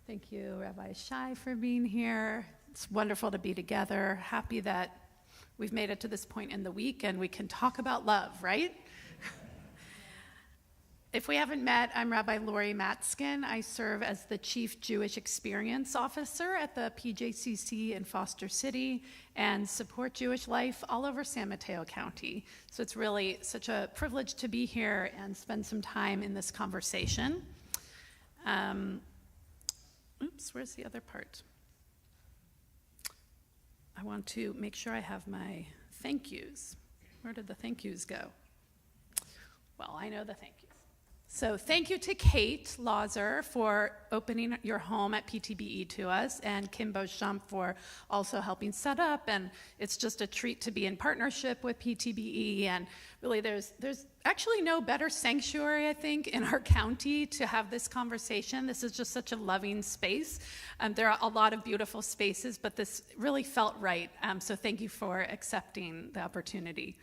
Thank you, Rabbi Shai, for being here. It's wonderful to be together. Happy that we've made it to this point in the week and we can talk about love, right? If we haven't met, I'm Rabbi Lori Matskin. I serve as the Chief Jewish Experience Officer at the PJCC in Foster City and support Jewish life all over San Mateo County. So it's really such a privilege to be here and spend some time in this conversation. Where's the other part? I want to make sure I have my thank yous. Where did the thank yous go? Well, I know the thank yous. So thank you to Kate Lauser for opening your home at PTBE to us, and Kim Beauchamp for also helping set up. And it's just a treat to be in partnership with PTBE. And really, there's actually no better sanctuary, I think, in our county to have this conversation. This is just such a loving space. There are a lot of beautiful spaces, but this really felt right. So thank you for accepting the opportunity.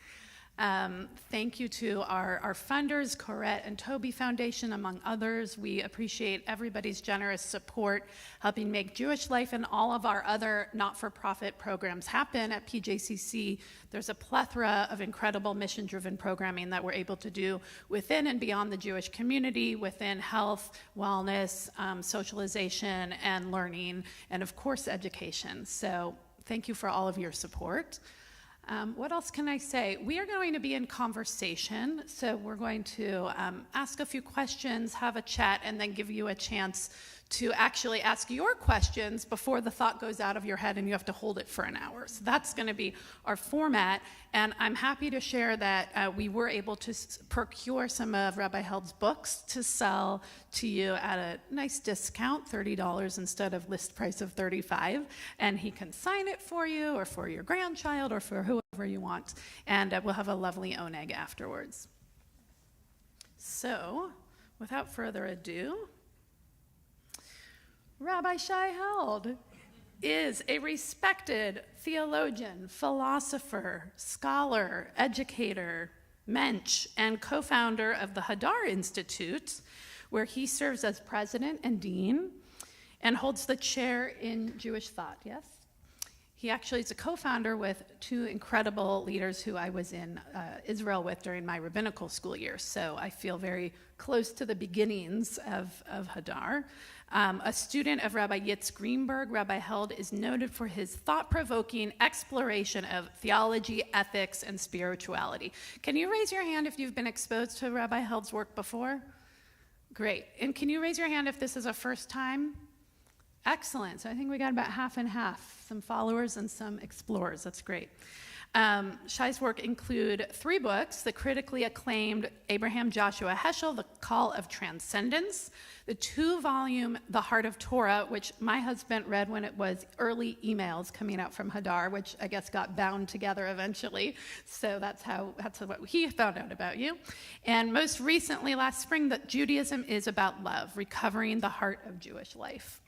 Thank you to our funders, Corette and Toby Foundation, among others. We appreciate everybody's generous support, helping make Jewish life and all of our other not-for-profit programs happen at PJCC. There's a plethora of incredible mission-driven programming that we're able to do within and beyond the Jewish community, within health, wellness, socialization, and learning, and of course, education. So thank you for all of your support. What else can I say? We are going to be in conversation, so we're going to ask a few questions, have a chat, and then give you a chance to actually ask your questions before the thought goes out of your head and you have to hold it for an hour. So that's going to be our format, and I'm happy to share that we were able to procure some of Rabbi Held's books to sell to you at a nice discount, $30 instead of list price of $35, and he can sign it for you or for your grandchild or for whoever you want, and we'll have a lovely oneg afterwards. So, without further ado, Rabbi Shai Held is a respected theologian, philosopher, scholar, educator, mensch, and co-founder of the Hadar Institute, where he serves as president and dean and holds the chair in Jewish thought, yes? He actually is a co-founder with two incredible leaders who I was in Israel with during my rabbinical school years, so I feel very close to the beginnings of Hadar. A student of Rabbi Yitz Greenberg, Rabbi Held is noted for his thought-provoking exploration of theology, ethics, and spirituality. Can you raise your hand if you've been exposed to Rabbi Held's work before? Great. And can you raise your hand if this is a first time? Excellent. So I think we got about half and half, some followers and some explorers. That's great. Shai's work include 3 books: the critically acclaimed Abraham Joshua Heschel, The Call of Transcendence, the 2-volume The Heart of Torah, which my husband read when it was early emails coming out from Hadar, which I guess got bound together eventually. So that's what he found out about you. And most recently, last spring, that Judaism is about love, recovering the heart of Jewish life.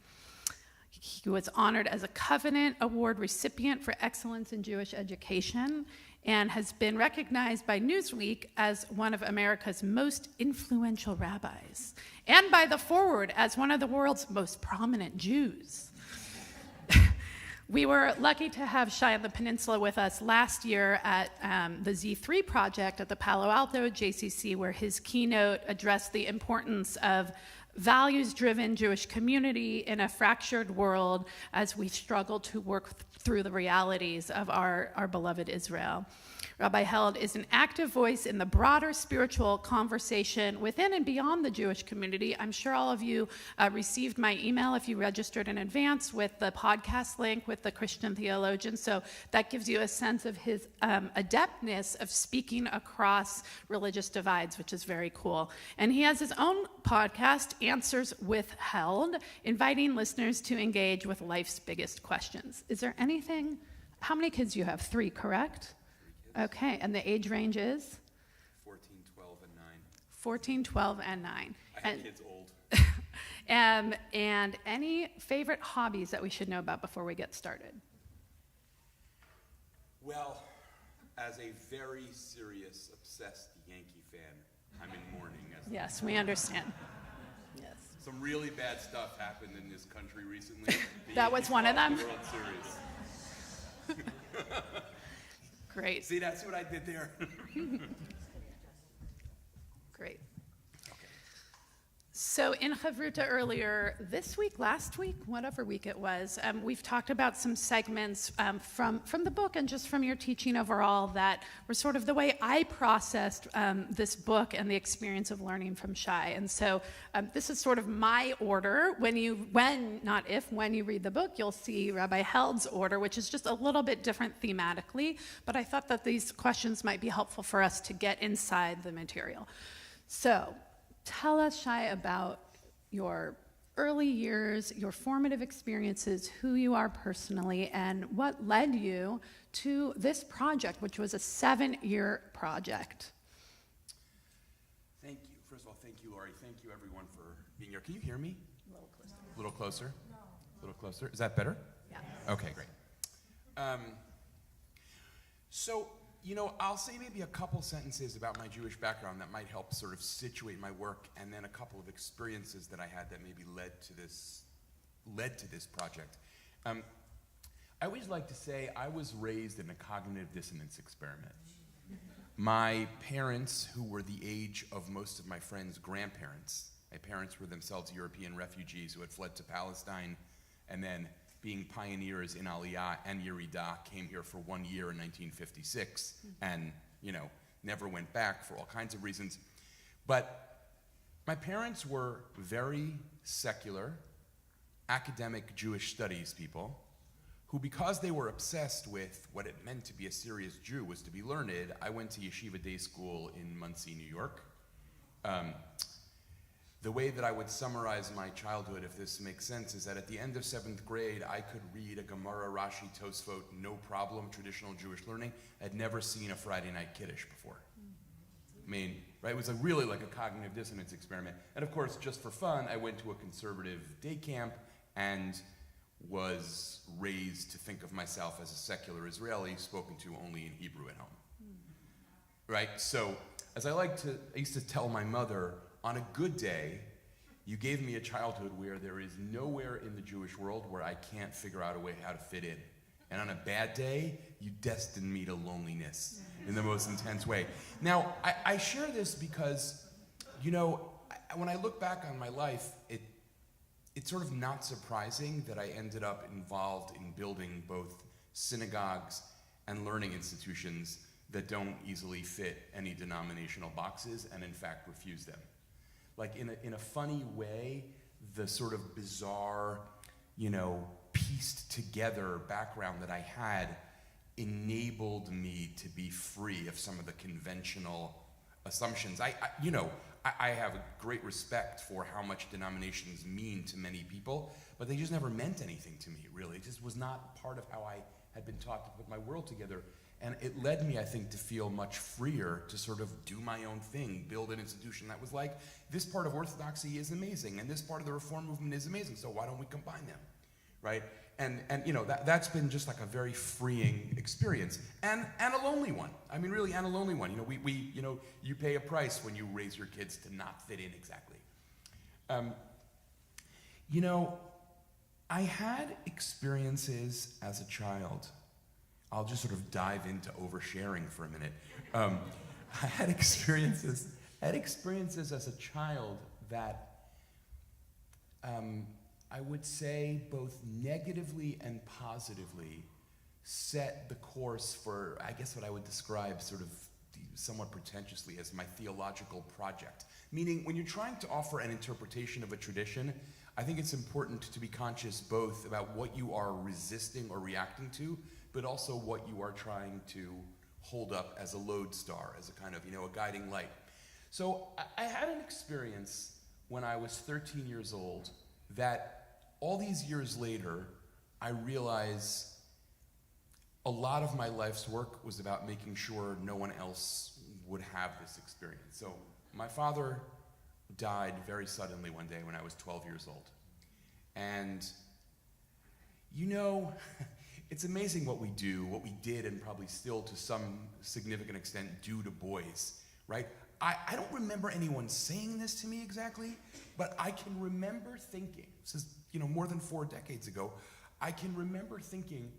He was honored as a Covenant Award recipient for excellence in Jewish education and has been recognized by Newsweek as one of America's most influential rabbis, and by The Forward as one of the world's most prominent Jews. We were lucky to have Shai on the Peninsula with us last year at the Z3 project at the Palo Alto JCC, where his keynote addressed the importance of values-driven Jewish community in a fractured world as we struggle to work through the realities of our beloved Israel. Rabbi Held is an active voice in the broader spiritual conversation within and beyond the Jewish community. I'm sure all of you received my email if you registered in advance with the podcast link with the Christian theologian. So that gives you a sense of his adeptness of speaking across religious divides, which is very cool. And he has his own podcast, Answers with Held, inviting listeners to engage with life's biggest questions. Is there anything? How many kids do you have? 3, correct? Okay, and the age range is? 14, 12, and 9. 14, 12, and 9. I have kids old. And any favorite hobbies that we should know about before we get started? Well, as a very serious, obsessed Yankee fan, I'm in mourning. Yes, we understand. Yes. Some really bad stuff happened in this country recently. That was one of them? The World Series. Great. See what I did there? Great. So in Chavruta earlier this week, last week, whatever week it was, we've talked about some segments from the book and just from your teaching overall that were sort of the way I processed this book and the experience of learning from Shai. And so this is sort of my order. When you read the book, you'll see Rabbi Held's order, which is just a little bit different thematically. But I thought that these questions might be helpful for us to get inside the material. So tell us, Shai, about your early years, your formative experiences, who you are personally, and what led you to this project, which was a 7-year project. Thank you. First of all, thank you, Lori. Thank you, everyone, for being here. Can you hear me? A little closer. No. A little closer? Is that better? Yeah. Okay, great. So, I'll say maybe a couple sentences about my Jewish background that might help sort of situate my work, and then a couple of experiences that I had that maybe led to this project. I always like to say I was raised in a cognitive dissonance experiment. My parents, who were the age of most of my friends' grandparents, my parents were themselves European refugees who had fled to Palestine, and then being pioneers in Aliyah and Yeridah, came here for 1 year in 1956, and, never went back for all kinds of reasons. But my parents were very secular, academic Jewish studies people, who, because they were obsessed with what it meant to be a serious Jew was to be learned. I went to yeshiva day school in Monsey, New York. The way that I would summarize my childhood, if this makes sense, is that at the end of 7th grade, I could read a Gemara, Rashi, Tosfot, no problem, traditional Jewish learning. I'd never seen a Friday night Kiddush before. Right? It was really like a cognitive dissonance experiment. And of course, just for fun, I went to a conservative day camp and was raised to think of myself as a secular Israeli, spoken to only in Hebrew at home. Right? So, as I used to tell my mother, on a good day, you gave me a childhood where there is nowhere in the Jewish world where I can't figure out a way how to fit in. And on a bad day, you destined me to loneliness in the most intense way. Now, I share this because, when I look back on my life, it's sort of not surprising that I ended up involved in building both synagogues and learning institutions that don't easily fit any denominational boxes and, in fact, refuse them. Like, in a funny way, the sort of bizarre, pieced together background that I had enabled me to be free of some of the conventional assumptions. I have a great respect for how much denominations mean to many people, but they just never meant anything to me, really. It just was not part of how I had been taught to put my world together. And it led me, I think, to feel much freer to sort of do my own thing, build an institution that was like, this part of Orthodoxy is amazing, and this part of the Reform movement is amazing, so why don't we combine them, right? And that's been just like a very freeing experience, and a lonely one. I mean, really, and a lonely one. You pay a price when you raise your kids to not fit in exactly. I had experiences as a child. I'll just sort of dive into oversharing for a minute. I had experiences as a child that I would say both negatively and positively set the course for, I guess, what I would describe sort of somewhat pretentiously as my theological project. Meaning, when you're trying to offer an interpretation of a tradition, I think it's important to be conscious both about what you are resisting or reacting to, but also what you are trying to hold up as a lodestar, as a kind of, a guiding light. So I had an experience when I was 13 years old that all these years later, I realize a lot of my life's work was about making sure no one else would have this experience. So my father died very suddenly one day when I was 12 years old. And, it's amazing what we do, what we did, and probably still to some significant extent do to boys, right? I don't remember anyone saying this to me exactly, but I can remember thinking, this is, more than 4 decades ago, I can remember thinking,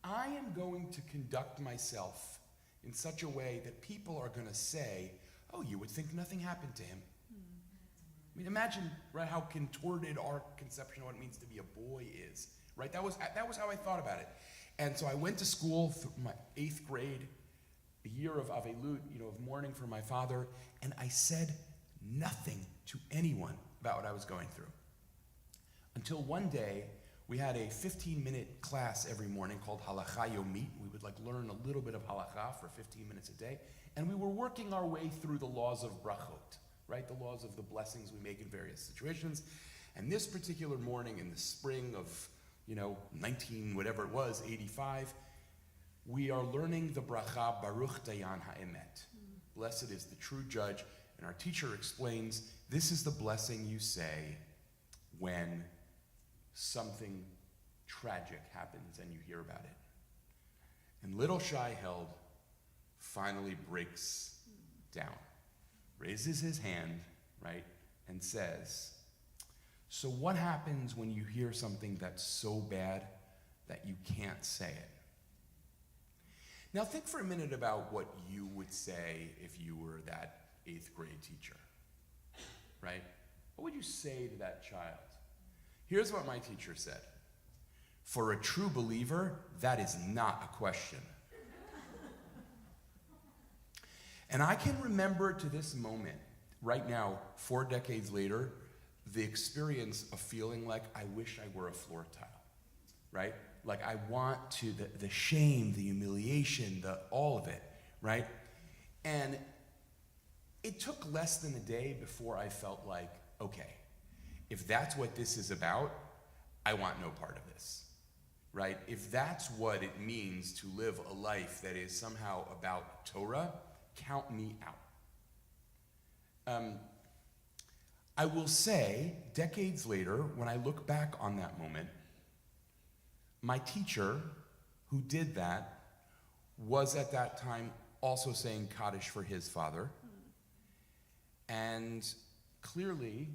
I am going to conduct myself in such a way that people are going to say, oh, you would think nothing happened to him. I mean, imagine, right, how contorted our conception of what it means to be a boy is, right? That was how I thought about it. And so I went to school through my 8th grade, a year of Avelut, of mourning for my father, and I said nothing to anyone about what I was going through. Until one day, we had a 15-minute class every morning called Halakha Yomit. We would learn a little bit of halakha for 15 minutes a day, and we were working our way through the laws of brachot, right? The laws of the blessings we make in various situations. And this particular morning in the spring of, 85, we are learning the bracha Baruch Dayan Ha'emet. Blessed is the true judge. And our teacher explains, this is the blessing you say when something tragic happens and you hear about it. And little Shai Held finally breaks down, raises his hand, right, and says, so what happens when you hear something that's so bad that you can't say it? Now think for a minute about what you would say if you were that 8th grade teacher, right? What would you say to that child? Here's what my teacher said. For a true believer, that is not a question. And I can remember to this moment, right now, 4 decades later, the experience of feeling like I wish I were a floor tile, right? Like I want to, the shame, the humiliation, all of it, right? And it took less than a day before I felt like, okay, if that's what this is about, I want no part of this, right? If that's what it means to live a life that is somehow about Torah, count me out. I will say, decades later, when I look back on that moment, my teacher who did that was at that time also saying Kaddish for his father. And clearly,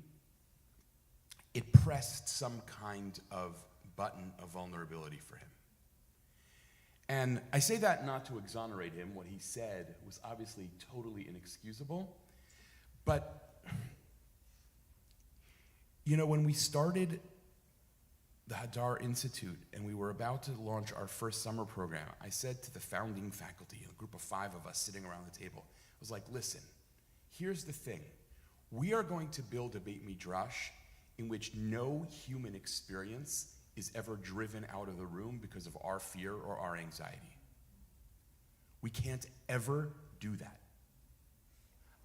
it pressed some kind of button of vulnerability for him. And I say that not to exonerate him. What he said was obviously totally inexcusable. But, when we started the Hadar Institute and we were about to launch our first summer program, I said to the founding faculty, a group of 5 of us sitting around the table, I was like, listen, here's the thing. We are going to build a Beit Midrash in which no human experience is ever driven out of the room because of our fear or our anxiety. We can't ever do that.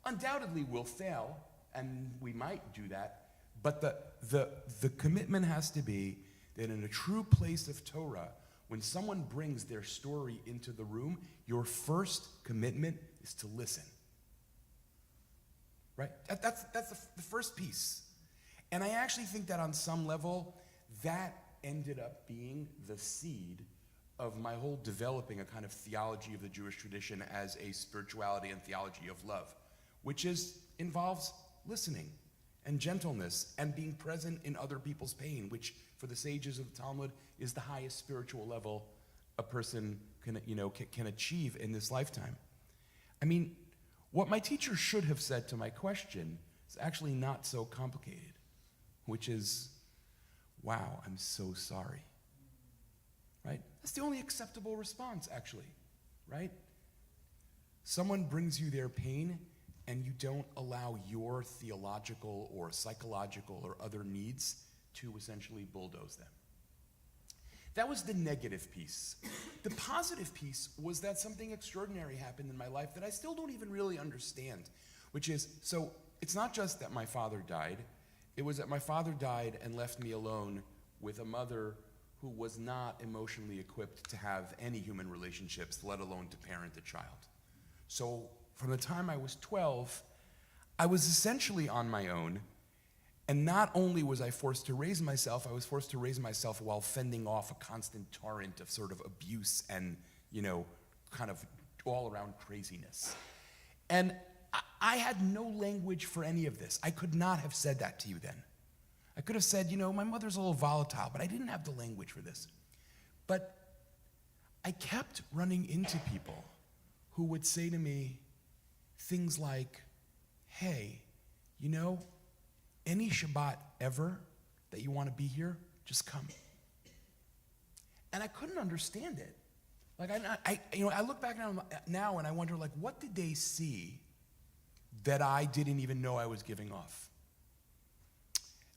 Undoubtedly, we'll fail, and we might do that, but the commitment has to be that in a true place of Torah, when someone brings their story into the room, your first commitment is to listen. Right? That's the first piece. And I actually think that on some level, that ended up being the seed of my whole developing a kind of theology of the Jewish tradition as a spirituality and theology of love, which involves listening and gentleness and being present in other people's pain, which for the sages of the Talmud is the highest spiritual level a person can achieve in this lifetime. I mean, what my teacher should have said to my question is actually not so complicated, which is, wow, I'm so sorry, right? That's the only acceptable response, actually, right? Someone brings you their pain and you don't allow your theological or psychological or other needs to essentially bulldoze them. That was the negative piece. The positive piece was that something extraordinary happened in my life that I still don't even really understand, which is, so it's not just that my father died, it was that my father died and left me alone with a mother who was not emotionally equipped to have any human relationships, let alone to parent a child. So from the time I was 12, I was essentially on my own, and not only was I forced to raise myself, I was forced to raise myself while fending off a constant torrent of sort of abuse and, kind of all-around craziness. And I had no language for any of this. I could not have said that to you then. I could have said, my mother's a little volatile, but I didn't have the language for this. But I kept running into people who would say to me things like, hey, any Shabbat ever that you want to be here, just come. And I couldn't understand it. Like I look back now and I wonder, like, what did they see that I didn't even know I was giving off?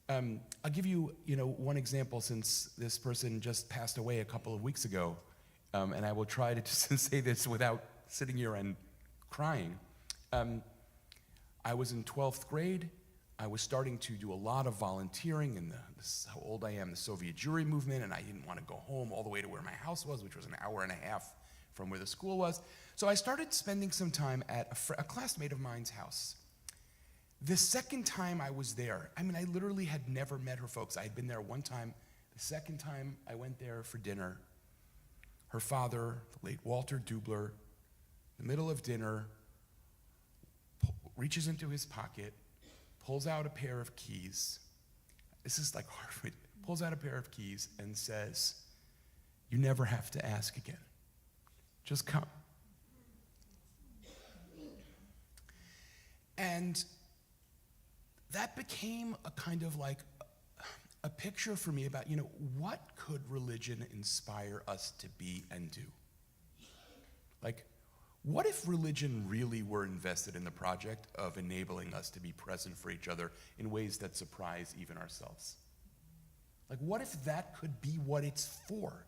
I'll give you, one example, since this person just passed away a couple of weeks ago, and I will try to just say this without sitting here and crying. I was in 12th grade. I was starting to do a lot of volunteering in this is how old I am, the Soviet Jewry movement, and I didn't want to go home all the way to where my house was, which was an hour and a half from where the school was. So I started spending some time at a classmate of mine's house. The second time I was there, I literally had never met her folks. I had been there one time. The second time I went there for dinner, her father, the late Walter Dubler, in the middle of dinner, reaches into his pocket, pulls out a pair of keys. This is like hard. Pulls out a pair of keys and says, "You never have to ask again. Just come." And that became a kind of like a picture for me about, what could religion inspire us to be and do? Like, what if religion really were invested in the project of enabling us to be present for each other in ways that surprise even ourselves? Like, what if that could be what it's for?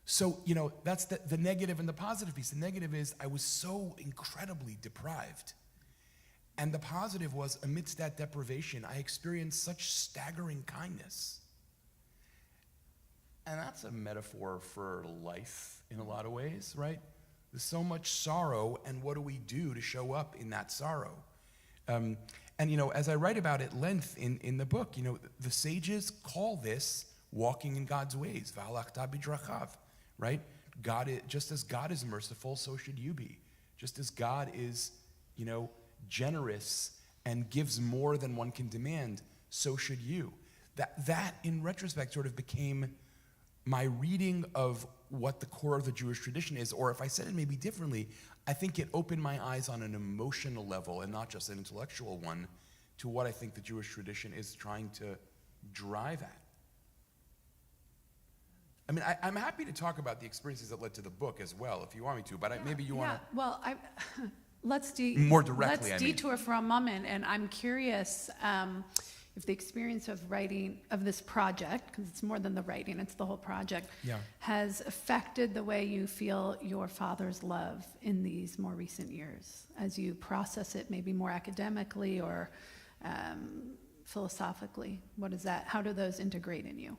So, that's the negative and the positive piece. The negative is I was so incredibly deprived. And the positive was, amidst that deprivation, I experienced such staggering kindness. And that's a metaphor for life in a lot of ways, right? There's so much sorrow, and what do we do to show up in that sorrow? And as I write about at length in the book, the sages call this walking in God's ways, v'halachta b'drachav, right? Just as God is merciful, so should you be. Just as God is, generous and gives more than one can demand, so should you. That in retrospect sort of became my reading of what the core of the Jewish tradition is, or if I said it maybe differently, I think it opened my eyes on an emotional level and not just an intellectual one to what I think the Jewish tradition is trying to drive at. I'm happy to talk about the experiences that led to the book as well, if you want me to, but maybe you want to... Yeah, well, let's more directly. Let's detour for a moment, and I'm curious if the experience of writing of this project, because it's more than the writing, it's the whole project, has affected the way you feel your father's love in these more recent years, as you process it maybe more academically or philosophically. What is that? How do those integrate in you?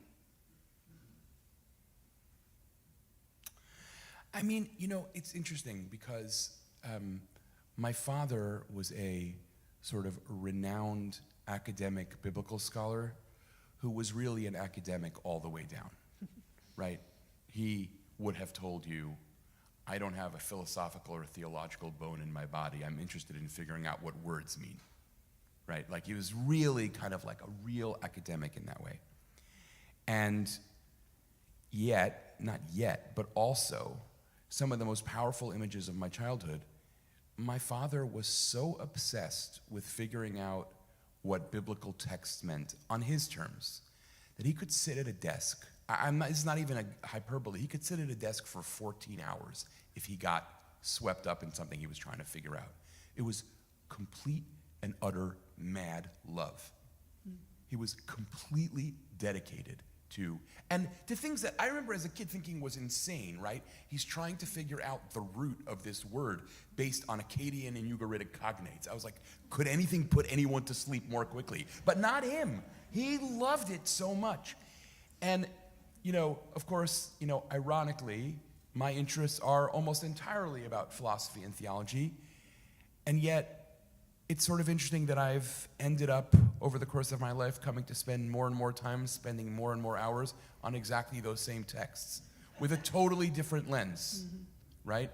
It's interesting because my father was a sort of renowned academic biblical scholar who was really an academic all the way down, right? He would have told you, I don't have a philosophical or theological bone in my body. I'm interested in figuring out what words mean, right? Like he was really kind of like a real academic in that way. And yet, not yet, but also some of the most powerful images of my childhood, my father was so obsessed with figuring out what biblical texts meant on his terms that he could sit at a desk. It's not even a hyperbole. He could sit at a desk for 14 hours if he got swept up in something he was trying to figure out. It was complete and utter mad love. He was completely dedicated to things that I remember as a kid thinking was insane, right? He's trying to figure out the root of this word based on Akkadian and Ugaritic cognates. I was like, could anything put anyone to sleep more quickly? But not him. He loved it so much. And, of course, ironically, my interests are almost entirely about philosophy and theology. And yet, it's sort of interesting that I've ended up, over the course of my life, coming to spend more and more time, spending more and more hours on exactly those same texts with a totally different lens, right?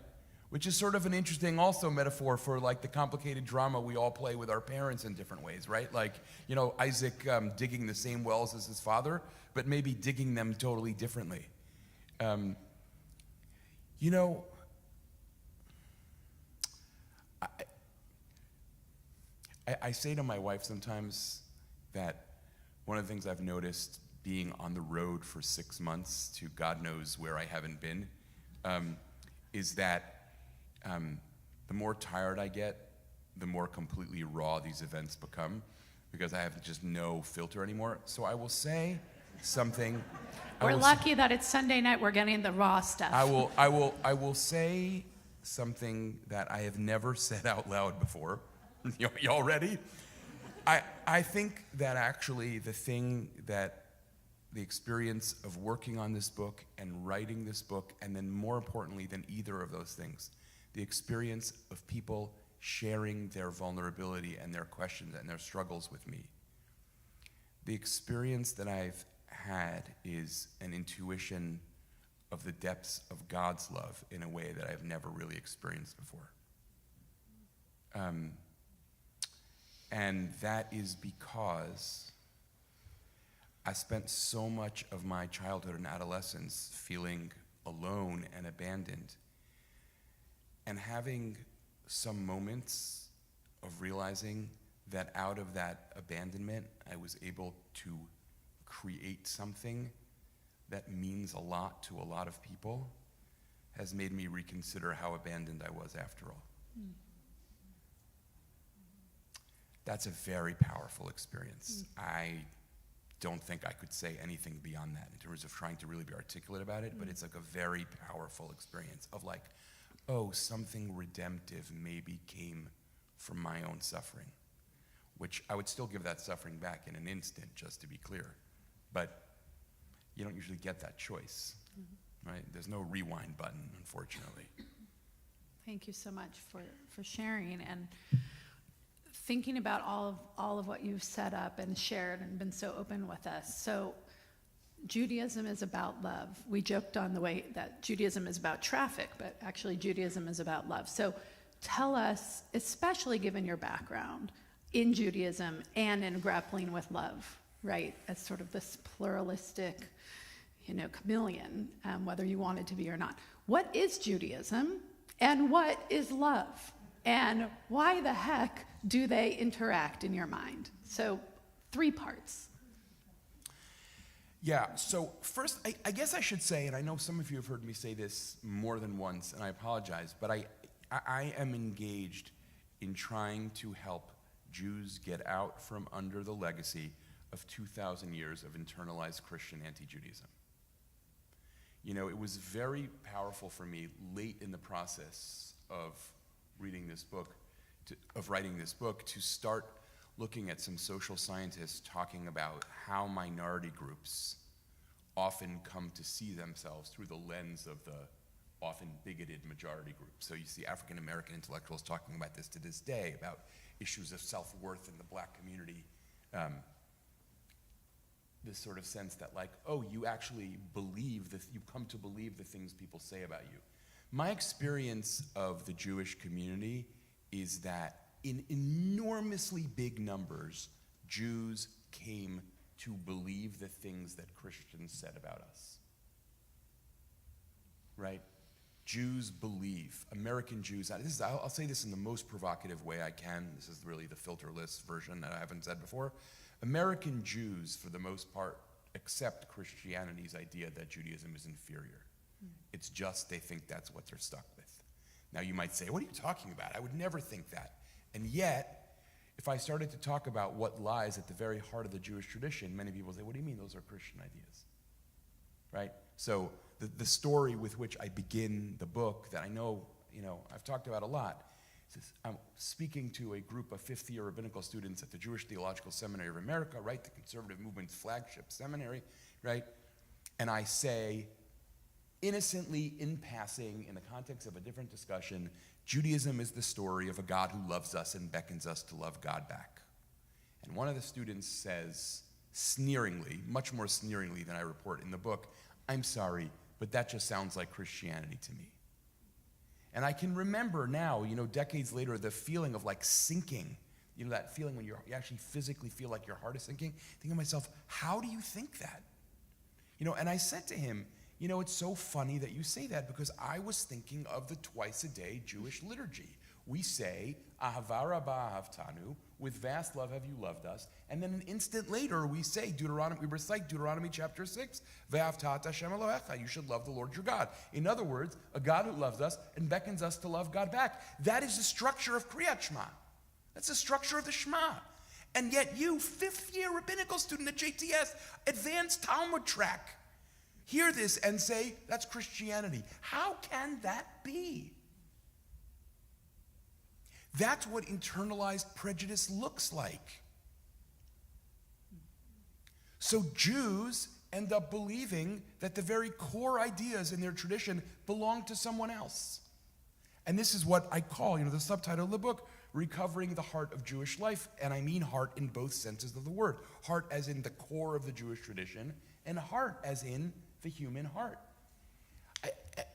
which is sort of an interesting also metaphor for like the complicated drama we all play with our parents in different ways, right? Like, you know, Isaac digging the same wells as his father, but maybe digging them totally differently. You know, I say to my wife sometimes that one of the things I've noticed being on the road for 6 months to God knows where I haven't been, is that the more tired I get, the more completely raw these events become, because I have just no filter anymore. So I will say something. We're lucky that it's Sunday night. We're getting the raw stuff. I will say something that I have never said out loud before. Y'all ready? I think that actually the experience of working on this book and writing this book, and then more importantly than either of those things, the experience of people sharing their vulnerability and their questions and their struggles with me. The experience that I've had is an intuition of the depths of God's love in a way that I've never really experienced before. And that is because I spent so much of my childhood and adolescence feeling alone and abandoned, and having some moments of realizing that out of that abandonment, I was able to create something that means a lot to a lot of people, has made me reconsider how abandoned I was after all. Mm. That's a very powerful experience. I don't think I could say anything beyond that in terms of trying to really be articulate about it, but it's like a very powerful experience of like, oh, something redemptive maybe came from my own suffering, which I would still give that suffering back in an instant, just to be clear. But you don't usually get that choice, right? There's no rewind button, unfortunately. Thank you so much for sharing and thinking about all of what you've set up and shared and been so open with us. So Judaism is about love. We joked on the way that Judaism is about traffic, but actually Judaism is about love. So tell us, especially given your background in Judaism and in grappling with love, right, as sort of this pluralistic, chameleon, whether you want it to be or not. What is Judaism and what is love? And why the heck do they interact in your mind? So 3 parts. Yeah, so first, I guess I should say, and I know some of you have heard me say this more than once, and I apologize, but I am engaged in trying to help Jews get out from under the legacy of 2,000 years of internalized Christian anti-Judaism. It was very powerful for me late in the process of writing this book, to start looking at some social scientists talking about how minority groups often come to see themselves through the lens of the often bigoted majority group. So you see African American intellectuals talking about this to this day, about issues of self-worth in the black community. This sort of sense that like, oh, you actually you come to believe the things people say about you. My experience of the Jewish community is that in enormously big numbers, Jews came to believe the things that Christians said about us. Right? Jews believe, American Jews, I'll say this in the most provocative way I can. This is really the filterless version that I haven't said before. American Jews, for the most part, accept Christianity's idea that Judaism is inferior. It's just they think that's what they're stuck with. Now you might say, what are you talking about? I would never think that. And yet, if I started to talk about what lies at the very heart of the Jewish tradition, many people say, what do you mean those are Christian ideas? Right? So the story with which I begin the book that I know, I've talked about a lot, is I'm speaking to a group of fifth-year rabbinical students at the Jewish Theological Seminary of America, right, the conservative movement's flagship seminary, right? And I say, innocently, in passing, in the context of a different discussion, Judaism is the story of a God who loves us and beckons us to love God back. And one of the students says, sneeringly, much more sneeringly than I report in the book, I'm sorry, but that just sounds like Christianity to me. And I can remember now, decades later, the feeling of like sinking, that feeling when you actually physically feel like your heart is sinking, thinking to myself, how do you think that? And I said to him, it's so funny that you say that, because I was thinking of the twice-a-day Jewish liturgy. We say, Ahava Rabbah Ahavtanu, with vast love have you loved us, and then an instant later we say, we recite Deuteronomy chapter 6, Ve'ahavta Hashem Elohecha, you should love the Lord your God. In other words, a God who loves us and beckons us to love God back. That is the structure of Kriyat Shema. That's the structure of the Shema. And yet you, fifth-year rabbinical student at JTS, advanced Talmud track, hear this and say, that's Christianity. How can that be? That's what internalized prejudice looks like. So Jews end up believing that the very core ideas in their tradition belong to someone else. And this is what I call, the subtitle of the book, Recovering the Heart of Jewish Life. And I mean heart in both senses of the word. Heart as in the core of the Jewish tradition, and heart as in the human heart.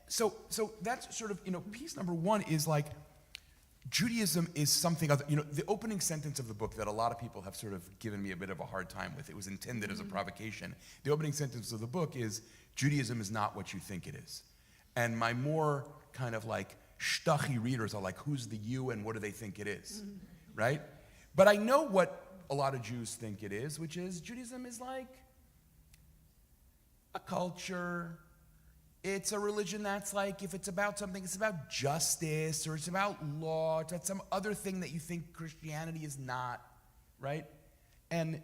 So that's sort of, piece number one is like, Judaism is something other, the opening sentence of the book that a lot of people have sort of given me a bit of a hard time with, it was intended as a provocation. The opening sentence of the book is, Judaism is not what you think it is. And my more kind of like shtachy readers are like, who's the you and what do they think it is, right? But I know what a lot of Jews think it is, which is Judaism is like a culture. It's a religion that's like, if it's about something, it's about justice, or it's about law, it's about some other thing that you think Christianity is not, right? And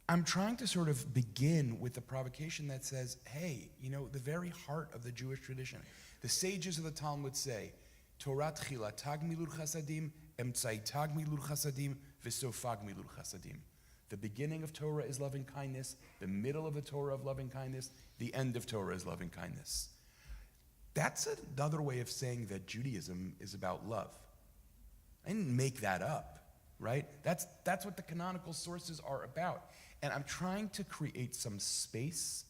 I'm trying to sort of begin with the provocation that says, hey, the very heart of the Jewish tradition. The sages of the Talmud say, Torah tchila tag milur chasadim, emtzai tag milur chasadim, v'sofag milur chasadim. The beginning of Torah is loving kindness, the middle of the Torah of loving kindness, the end of Torah is loving kindness. That's another way of saying that Judaism is about love. I didn't make that up, right? That's what the canonical sources are about. And I'm trying to create some space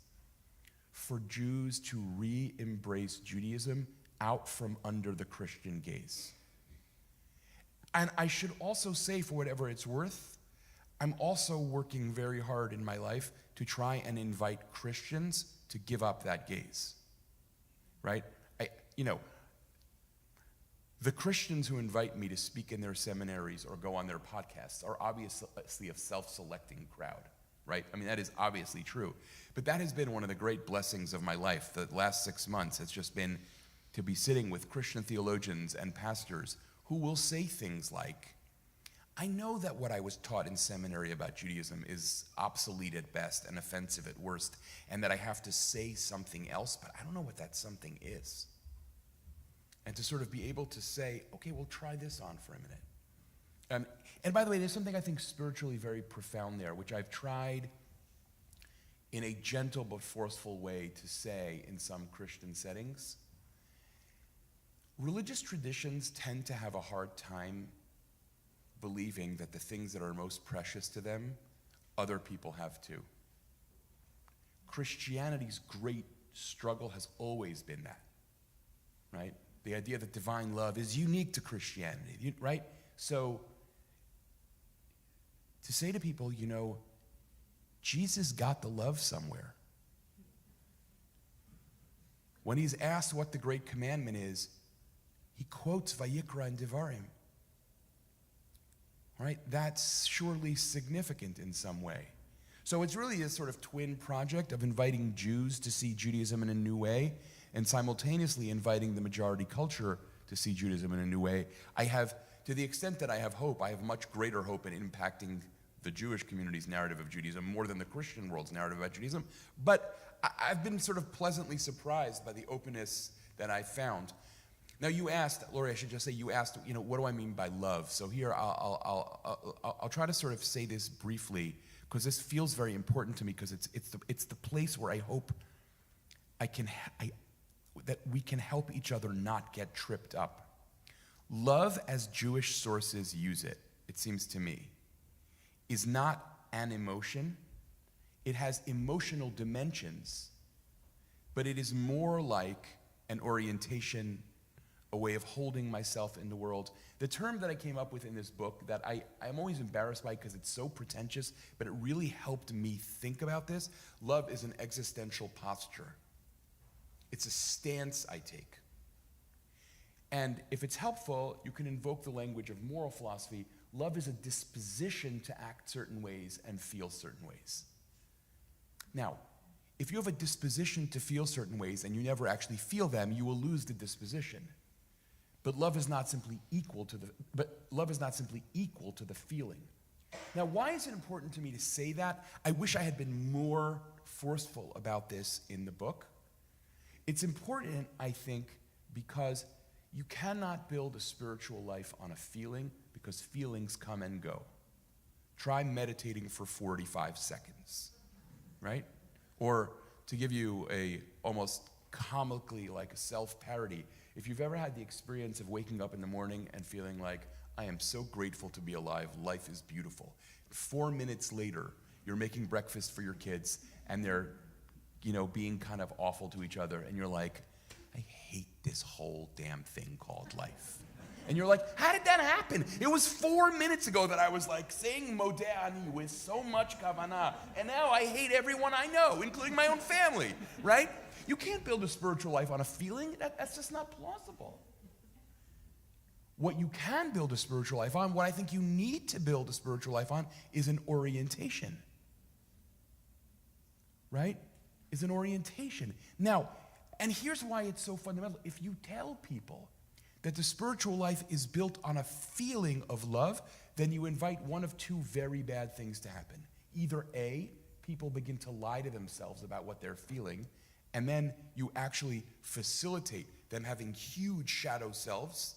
for Jews to re-embrace Judaism out from under the Christian gaze. And I should also say, for whatever it's worth, I'm also working very hard in my life to try and invite Christians to give up that gaze, right? The Christians who invite me to speak in their seminaries or go on their podcasts are obviously a self-selecting crowd, right? I mean, that is obviously true. But that has been one of the great blessings of my life. The last 6 months has just been to be sitting with Christian theologians and pastors who will say things like, I know that what I was taught in seminary about Judaism is obsolete at best and offensive at worst, and that I have to say something else, but I don't know what that something is. And to sort of be able to say, okay, we'll try this on for a minute. And by the way, there's something I think spiritually very profound there, which I've tried in a gentle but forceful way to say in some Christian settings. Religious traditions tend to have a hard time believing that the things that are most precious to them, other people have too. Christianity's great struggle has always been that, right? The idea that divine love is unique to Christianity, right? So to say to people, Jesus got the love somewhere. When he's asked what the great commandment is, he quotes Vayikra and Devarim. Right? That's surely significant in some way. So it's really a sort of twin project of inviting Jews to see Judaism in a new way and simultaneously inviting the majority culture to see Judaism in a new way. I have, to the extent that I have hope, I have much greater hope in impacting the Jewish community's narrative of Judaism more than the Christian world's narrative about Judaism. But I've been sort of pleasantly surprised by the openness that I found. Now you asked, Lori, I should just say, you asked, what do I mean by love? So here I'll try to sort of say this briefly, because this feels very important to me, because it's the place where I hope that we can help each other not get tripped up. Love, as Jewish sources use it, it seems to me, is not an emotion. It has emotional dimensions, but it is more like an orientation, a way of holding myself in the world. The term that I came up with in this book that I'm always embarrassed by because it's so pretentious, but it really helped me think about this. Love is an existential posture. It's a stance I take. And if it's helpful, you can invoke the language of moral philosophy. Love is a disposition to act certain ways and feel certain ways. Now, if you have a disposition to feel certain ways and you never actually feel them, you will lose the disposition. But love is not simply equal to the feeling. Now, why is it important to me to say that? I wish I had been more forceful about this in the book. It's important, I think, because you cannot build a spiritual life on a feeling because feelings come and go. Try meditating for 45 seconds, right? Or to give you a almost comically like a self-parody, if you've ever had the experience of waking up in the morning and feeling like, I am so grateful to be alive, life is beautiful. 4 minutes later, you're making breakfast for your kids and they're, being kind of awful to each other and you're like, I hate this whole damn thing called life. And you're like, how did that happen? It was 4 minutes ago that I was like saying Modeh Ani with so much kavanah, and now I hate everyone I know, including my own family, right? You can't build a spiritual life on a feeling. That's just not plausible. What you can build a spiritual life on, what I think you need to build a spiritual life on, is an orientation. Right? Is an orientation. Now, and here's why it's so fundamental. If you tell people that the spiritual life is built on a feeling of love, then you invite one of two very bad things to happen. Either A, people begin to lie to themselves about what they're feeling, and then you actually facilitate them having huge shadow selves.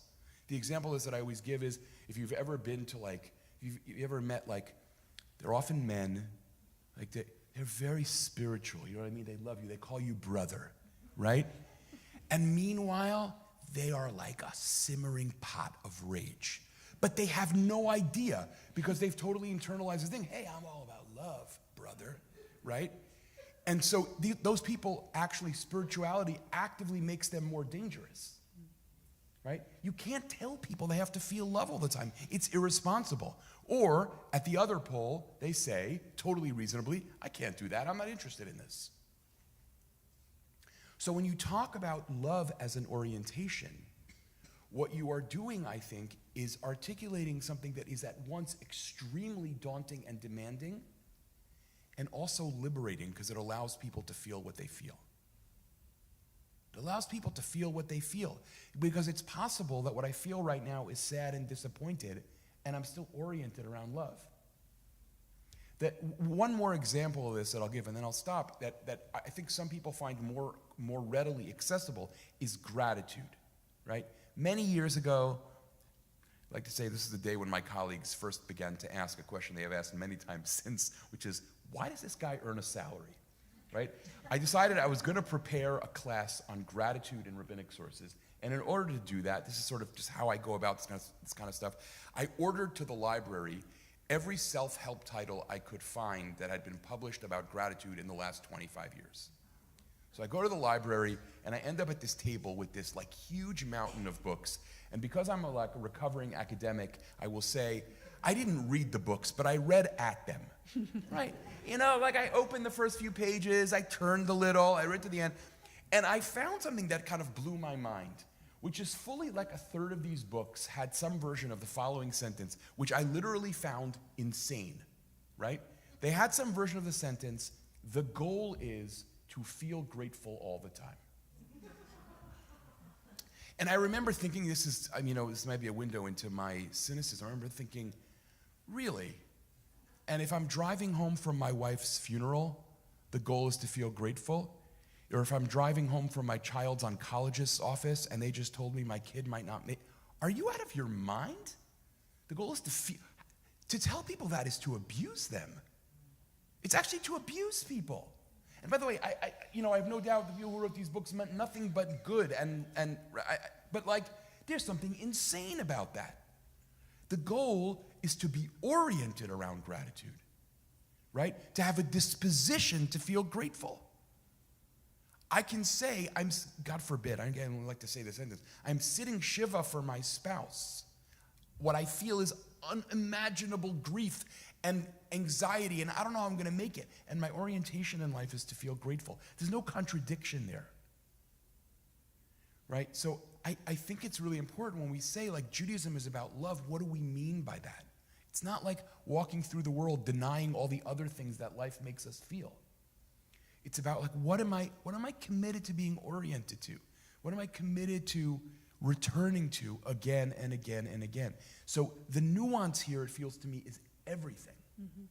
The example is that I always give is, if you've ever been to you've ever met they're often men, they're very spiritual, you know what I mean? They love you, they call you brother, right? And meanwhile, they are like a simmering pot of rage. But they have no idea because they've totally internalized the thing. Hey, I'm all about love, brother, right? And so those people, actually, spirituality actively makes them more dangerous, right? You can't tell people they have to feel love all the time. It's irresponsible. Or, at the other pole, they say, totally reasonably, I can't do that. I'm not interested in this. So when you talk about love as an orientation, what you are doing, I think, is articulating something that is at once extremely daunting and demanding, and also liberating because it allows people to feel what they feel. It allows people to feel what they feel because it's possible that what I feel right now is sad and disappointed, and I'm still oriented around love. That one more example of this that I'll give, and then I'll stop, that I think some people find more readily accessible is gratitude, right? Many years ago, I like to say this is the day when my colleagues first began to ask a question they have asked many times since, which is, why does this guy earn a salary, right? I decided I was going to prepare a class on gratitude in rabbinic sources, and in order to do that, this is sort of just how I go about this kind of stuff, I ordered to the library every self-help title I could find that had been published about gratitude in the last 25 years. So I go to the library, and I end up at this table with this huge mountain of books, and because I'm a recovering academic, I will say, I didn't read the books, but I read at them, right? I opened the first few pages, I turned the little, I read to the end, and I found something that kind of blew my mind, which is fully a third of these books had some version of the following sentence, which I literally found insane, right? They had some version of the sentence, the goal is to feel grateful all the time. And I remember thinking this might be a window into my cynicism. I remember thinking, really? And if I'm driving home from my wife's funeral, the goal is to feel grateful? Or if I'm driving home from my child's oncologist's office and they just told me my kid might not make, are you out of your mind? The goal is to tell people that is to abuse them. It's actually to abuse people. And by the way, I have no doubt the people who wrote these books meant nothing but good, but there's something insane about that. The goal is to be oriented around gratitude, right? To have a disposition to feel grateful. I can say, God forbid, I don't like to say this sentence, I'm sitting Shiva for my spouse. What I feel is unimaginable grief and anxiety, and I don't know how I'm going to make it. And my orientation in life is to feel grateful. There's no contradiction there, right? So I think it's really important when we say, like, Judaism is about love, what do we mean by that? It's not like walking through the world denying all the other things that life makes us feel. It's about, like, what am I committed to being oriented to? What am I committed to returning to again and again and again? So the nuance here, it feels to me, is everything. Mm-hmm.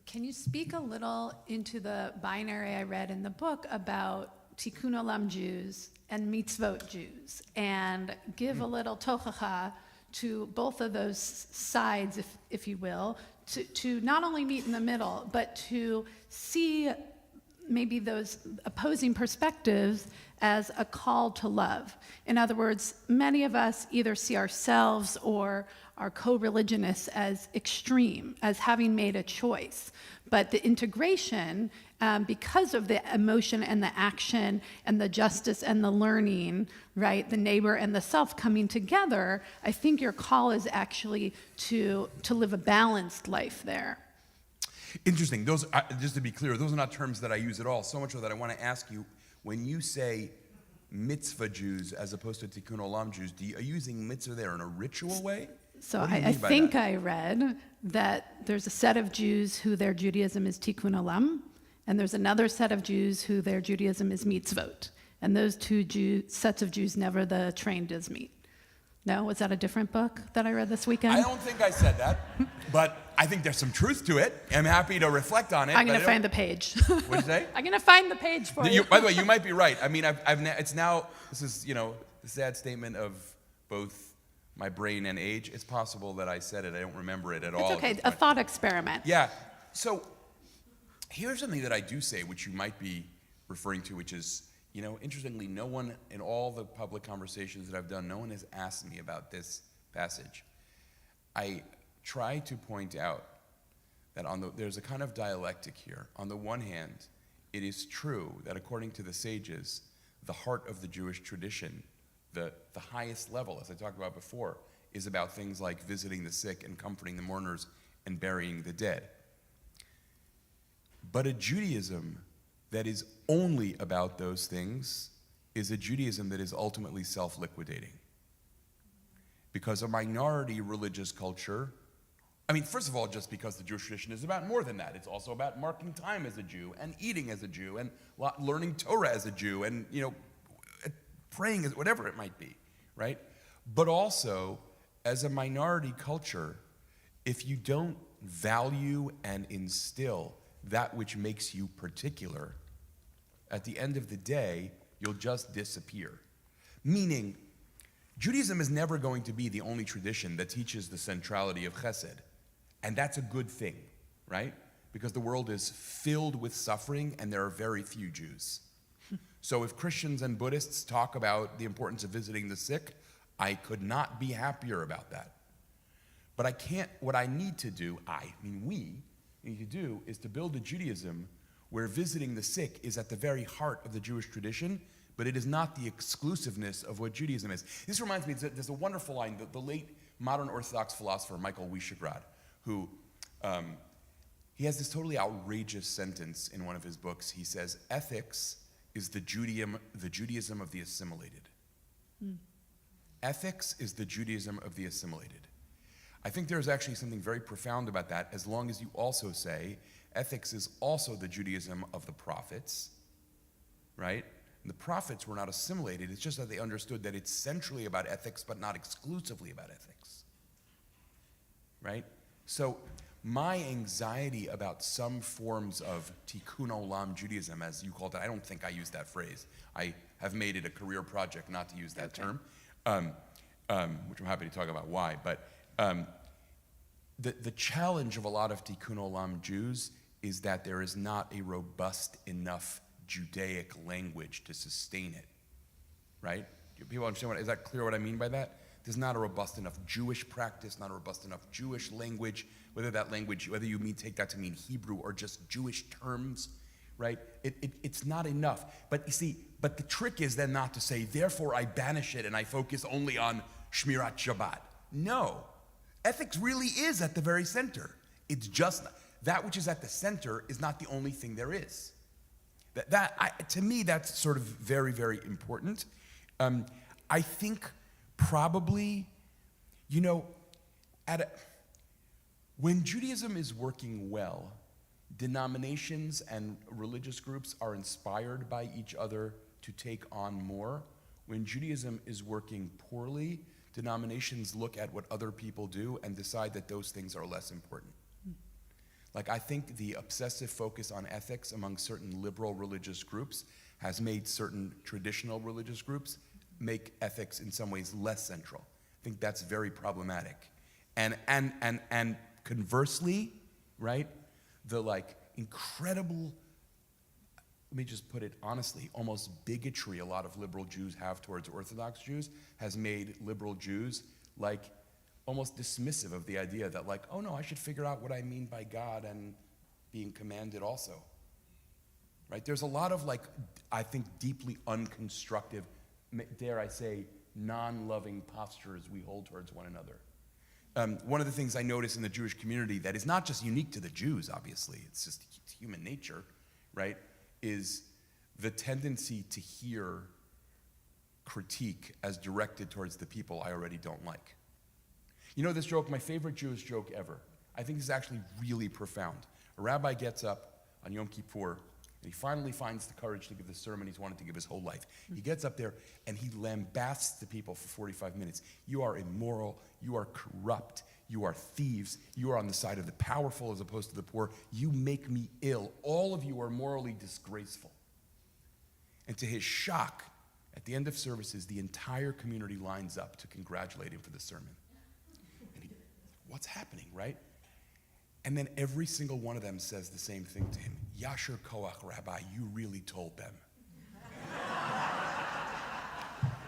Can you speak a little into the binary I read in the book about Tikkun Olam Jews and mitzvot Jews, and give a little tochacha to both of those sides, if you will, to not only meet in the middle, but to see maybe those opposing perspectives as a call to love. In other words, many of us either see ourselves or our co-religionists as extreme, as having made a choice. But the integration, because of the emotion and the action and the justice and the learning, right, the neighbor and the self coming together, I think your call is actually to live a balanced life there. Interesting. Those, just to be clear, those are not terms that I use at all. So much so that I want to ask you, when you say mitzvah Jews as opposed to Tikkun Olam Jews, are you using mitzvah there in a ritual way? So I think I read that there's a set of Jews who their Judaism is Tikkun Olam, and there's another set of Jews who their Judaism is mitzvot. And those two sets of Jews never the train does meet. No? Was that a different book that I read this weekend? I don't think I said that, but I think there's some truth to it. I'm happy to reflect on it. I'm going to find the page. What'd you say? I'm going to find the page for you. By the way, you might be right. I mean, it's now, this is, the sad statement of both my brain and age. It's possible that I said it. I don't remember it at all. It's okay. A thought experiment. Yeah. So here's something that I do say, which you might be referring to, which is, interestingly, no one in all the public conversations that I've done, no one has asked me about this passage. I try to point out that there's a kind of dialectic here. On the one hand, it is true that according to the sages, the heart of the Jewish tradition, the highest level, as I talked about before, is about things like visiting the sick and comforting the mourners and burying the dead. But a Judaism that is only about those things is a Judaism that is ultimately self-liquidating. Because a minority religious culture, first of all, just because the Jewish tradition is about more than that. It's also about marking time as a Jew, and eating as a Jew, and learning Torah as a Jew, and, praying as whatever it might be, right? But also, as a minority culture, if you don't value and instill that which makes you particular, at the end of the day, you'll just disappear. Meaning, Judaism is never going to be the only tradition that teaches the centrality of chesed. And that's a good thing, right? Because the world is filled with suffering and there are very few Jews. So if Christians and Buddhists talk about the importance of visiting the sick, I could not be happier about that. But what I need to do, we need to do, is to build a Judaism where visiting the sick is at the very heart of the Jewish tradition, but it is not the exclusiveness of what Judaism is. This reminds me, there's a wonderful line, the late modern Orthodox philosopher Michael Wiesegrad, who, he has this totally outrageous sentence in one of his books. He says, ethics is the Judaism of the assimilated. Ethics is the Judaism of the assimilated. I think there's actually something very profound about that, as long as you also say ethics is also the Judaism of the prophets, right? And the prophets were not assimilated. It's just that they understood that it's centrally about ethics, but not exclusively about ethics, right? So my anxiety about some forms of tikkun olam Judaism, as you called it, I don't think I used that phrase. I have made it a career project not to use that term, which I'm happy to talk about why. But the challenge of a lot of tikkun olam Jews is that there is not a robust enough Judaic language to sustain it, right? Do people understand is that clear what I mean by that? There's not a robust enough Jewish practice, not a robust enough Jewish language, whether you take that to mean Hebrew or just Jewish terms, right? It's not enough. But you see, but the trick is then not to say, therefore I banish it and I focus only on Shmirat Shabbat. No. Ethics really is at the very center. It's just that which is at the center is not the only thing there is. To me, that's sort of very, very important. I think probably, when Judaism is working well, denominations and religious groups are inspired by each other to take on more. When Judaism is working poorly, denominations look at what other people do and decide that those things are less important. Like, I think the obsessive focus on ethics among certain liberal religious groups has made certain traditional religious groups make ethics in some ways less central. I think that's very problematic. And conversely, right, the incredible, let me just put it honestly, almost bigotry a lot of liberal Jews have towards Orthodox Jews has made liberal Jews almost dismissive of the idea that oh no, I should figure out what I mean by God and being commanded also. Right? There's a lot of I think deeply unconstructive, dare I say, non-loving postures we hold towards one another. One of the things I notice in the Jewish community that is not just unique to the Jews, obviously, it's just human nature, right, is the tendency to hear critique as directed towards the people I already don't like. You know this joke, my favorite Jewish joke ever. I think this is actually really profound. A rabbi gets up on Yom Kippur, and he finally finds the courage to give the sermon he's wanted to give his whole life. He gets up there, and he lambasts the people for 45 minutes. You are immoral, you are corrupt, you are thieves, you are on the side of the powerful as opposed to the poor. You make me ill. All of you are morally disgraceful. And to his shock, at the end of services, the entire community lines up to congratulate him for the sermon. What's happening, right? And then every single one of them says the same thing to him. Yasher Koach, Rabbi, you really told them.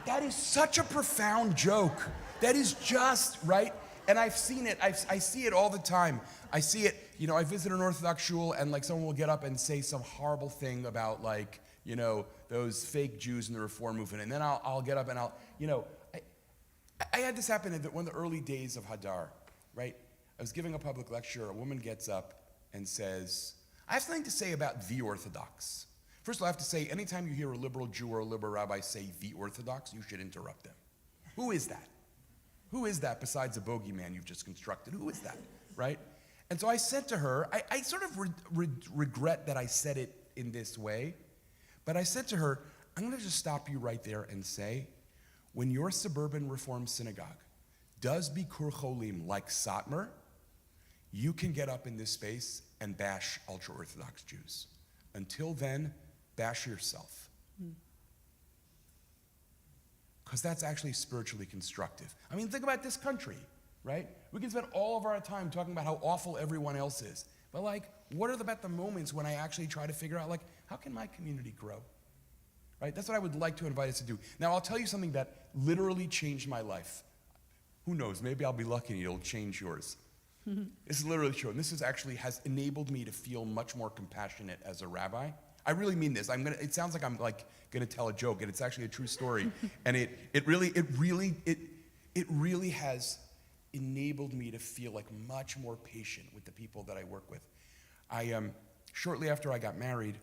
That is such a profound joke. That is just, right? And I've seen it. I see it all the time. I see it, I visit an Orthodox shul and someone will get up and say some horrible thing about those fake Jews in the Reform movement. And then I'll get up and I had this happen in one of the early days of Hadar. Right? I was giving a public lecture. A woman gets up and says, I have something to say about the Orthodox. First of all, I have to say, anytime you hear a liberal Jew or a liberal rabbi say the Orthodox, you should interrupt them. Who is that? Who is that besides a bogeyman you've just constructed? Who is that? Right? And so I said to her, I sort of regret that I said it in this way, but I said to her, I'm going to just stop you right there and say, when your suburban Reform synagogue does Bikur Cholim like Satmar, you can get up in this space and bash ultra-Orthodox Jews. Until then, bash yourself. Because that's actually spiritually constructive. I mean, think about this country, right? We can spend all of our time talking about how awful everyone else is. But what are about the moments when I actually try to figure out, how can my community grow? Right? That's what I would like to invite us to do. Now, I'll tell you something that literally changed my life. Who knows? Maybe I'll be lucky and it'll change yours. This is literally true. And this has enabled me to feel much more compassionate as a rabbi. I really mean this. It sounds like I'm gonna tell a joke, and it's actually a true story. And it really has enabled me to feel much more patient with the people that I work with. Shortly after I got married,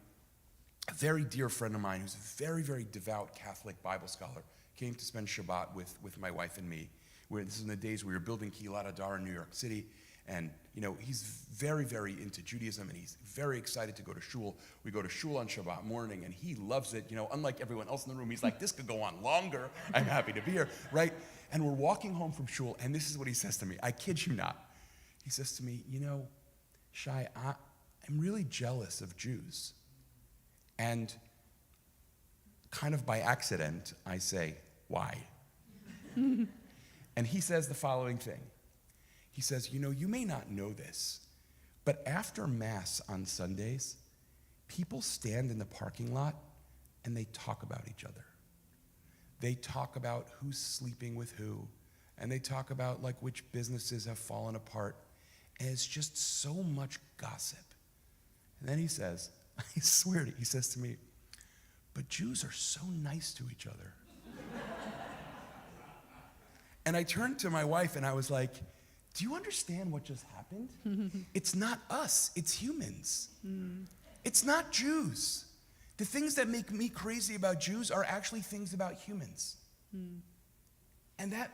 a very dear friend of mine who's a very, very devout Catholic Bible scholar came to spend Shabbat with my wife and me. This is in the days we were building Kilat Hadar in New York City, and he's very, very into Judaism, and he's very excited to go to shul. We go to shul on Shabbat morning, and he loves it. Unlike everyone else in the room, he's like, this could go on longer. I'm happy to be here, right? And we're walking home from shul, and this is what he says to me. I kid you not. He says to me, Shai, I'm really jealous of Jews. And kind of by accident, I say, why? And he says the following thing. He says, you may not know this, but after Mass on Sundays, people stand in the parking lot and they talk about each other. They talk about who's sleeping with who, and they talk about which businesses have fallen apart. And it's just so much gossip. And then he says, I swear to you, he says to me, but Jews are so nice to each other. And I turned to my wife and I was like, do you understand what just happened? It's not us, it's humans. It's not Jews. The things that make me crazy about Jews are actually things about humans. And that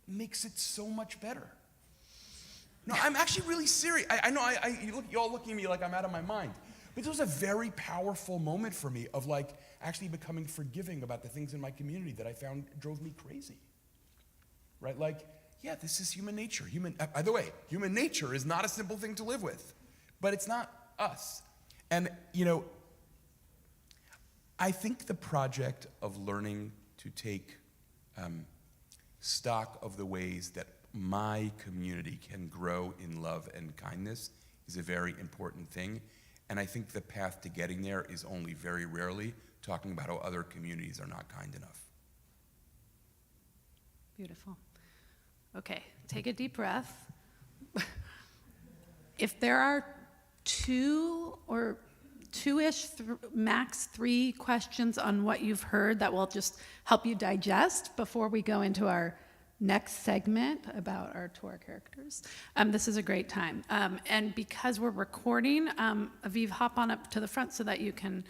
makes it so much better. No, I'm actually really serious. I know you're all looking at me like I'm out of my mind. But it was a very powerful moment for me of like actually becoming forgiving about the things in my community that I found drove me crazy. Right? Like, yeah, this is human nature. By the way, human nature is not a simple thing to live with. But it's not us. And, I think the project of learning to take stock of the ways that my community can grow in love and kindness is a very important thing. And I think the path to getting there is only very rarely talking about how other communities are not kind enough. Beautiful. Okay, take a deep breath. If there are two-ish, max 3 questions on what you've heard that will just help you digest before we go into our next segment about our Torah characters. This is a great time. And because we're recording, Aviv, hop on up to the front so that you can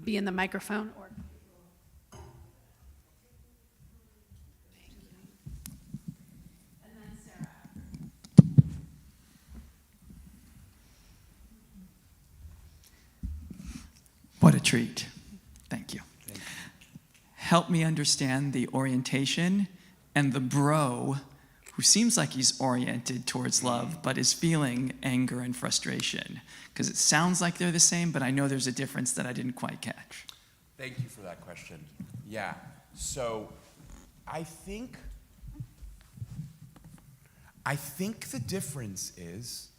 be in the microphone. And then Sarah. What a treat. Thank you. Help me understand the orientation and the bro who seems like he's oriented towards love but is feeling anger and frustration. Because it sounds like they're the same, but I know there's a difference that I didn't quite catch. Thank you for that question. Yeah, so I think the difference is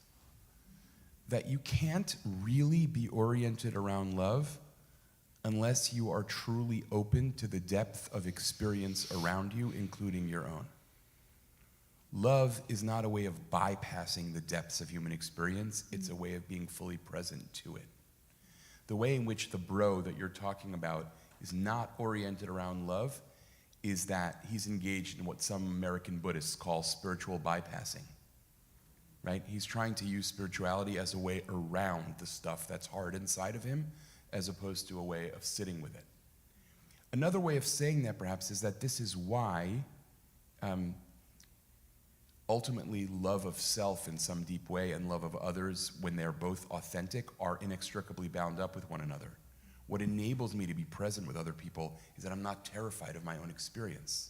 that you can't really be oriented around love unless you are truly open to the depth of experience around you, including your own. Love is not a way of bypassing the depths of human experience, it's a way of being fully present to it. The way in which the bro that you're talking about is not oriented around love is that he's engaged in what some American Buddhists call spiritual bypassing. Right? He's trying to use spirituality as a way around the stuff that's hard inside of him, as opposed to a way of sitting with it. Another way of saying that, perhaps, is that this is why ultimately love of self in some deep way and love of others, when they're both authentic, are inextricably bound up with one another. What enables me to be present with other people is that I'm not terrified of my own experience.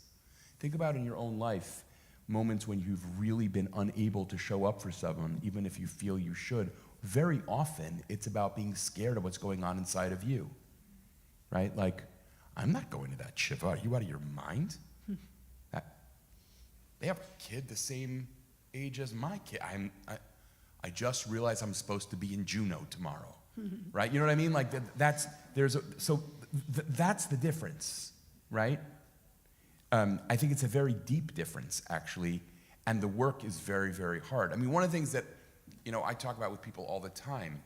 Think about in your own life moments when you've really been unable to show up for someone, even if you feel you should. Very often, it's about being scared of what's going on inside of you, right? Like, I'm not going to that shiva. Are you out of your mind? They have a kid the same age as my kid. I just realized I'm supposed to be in Juneau tomorrow, right? You know what I mean? Like, that's the difference, right? I think it's a very deep difference, actually, and the work is very, very hard. I mean, one of the things that I talk about with people all the time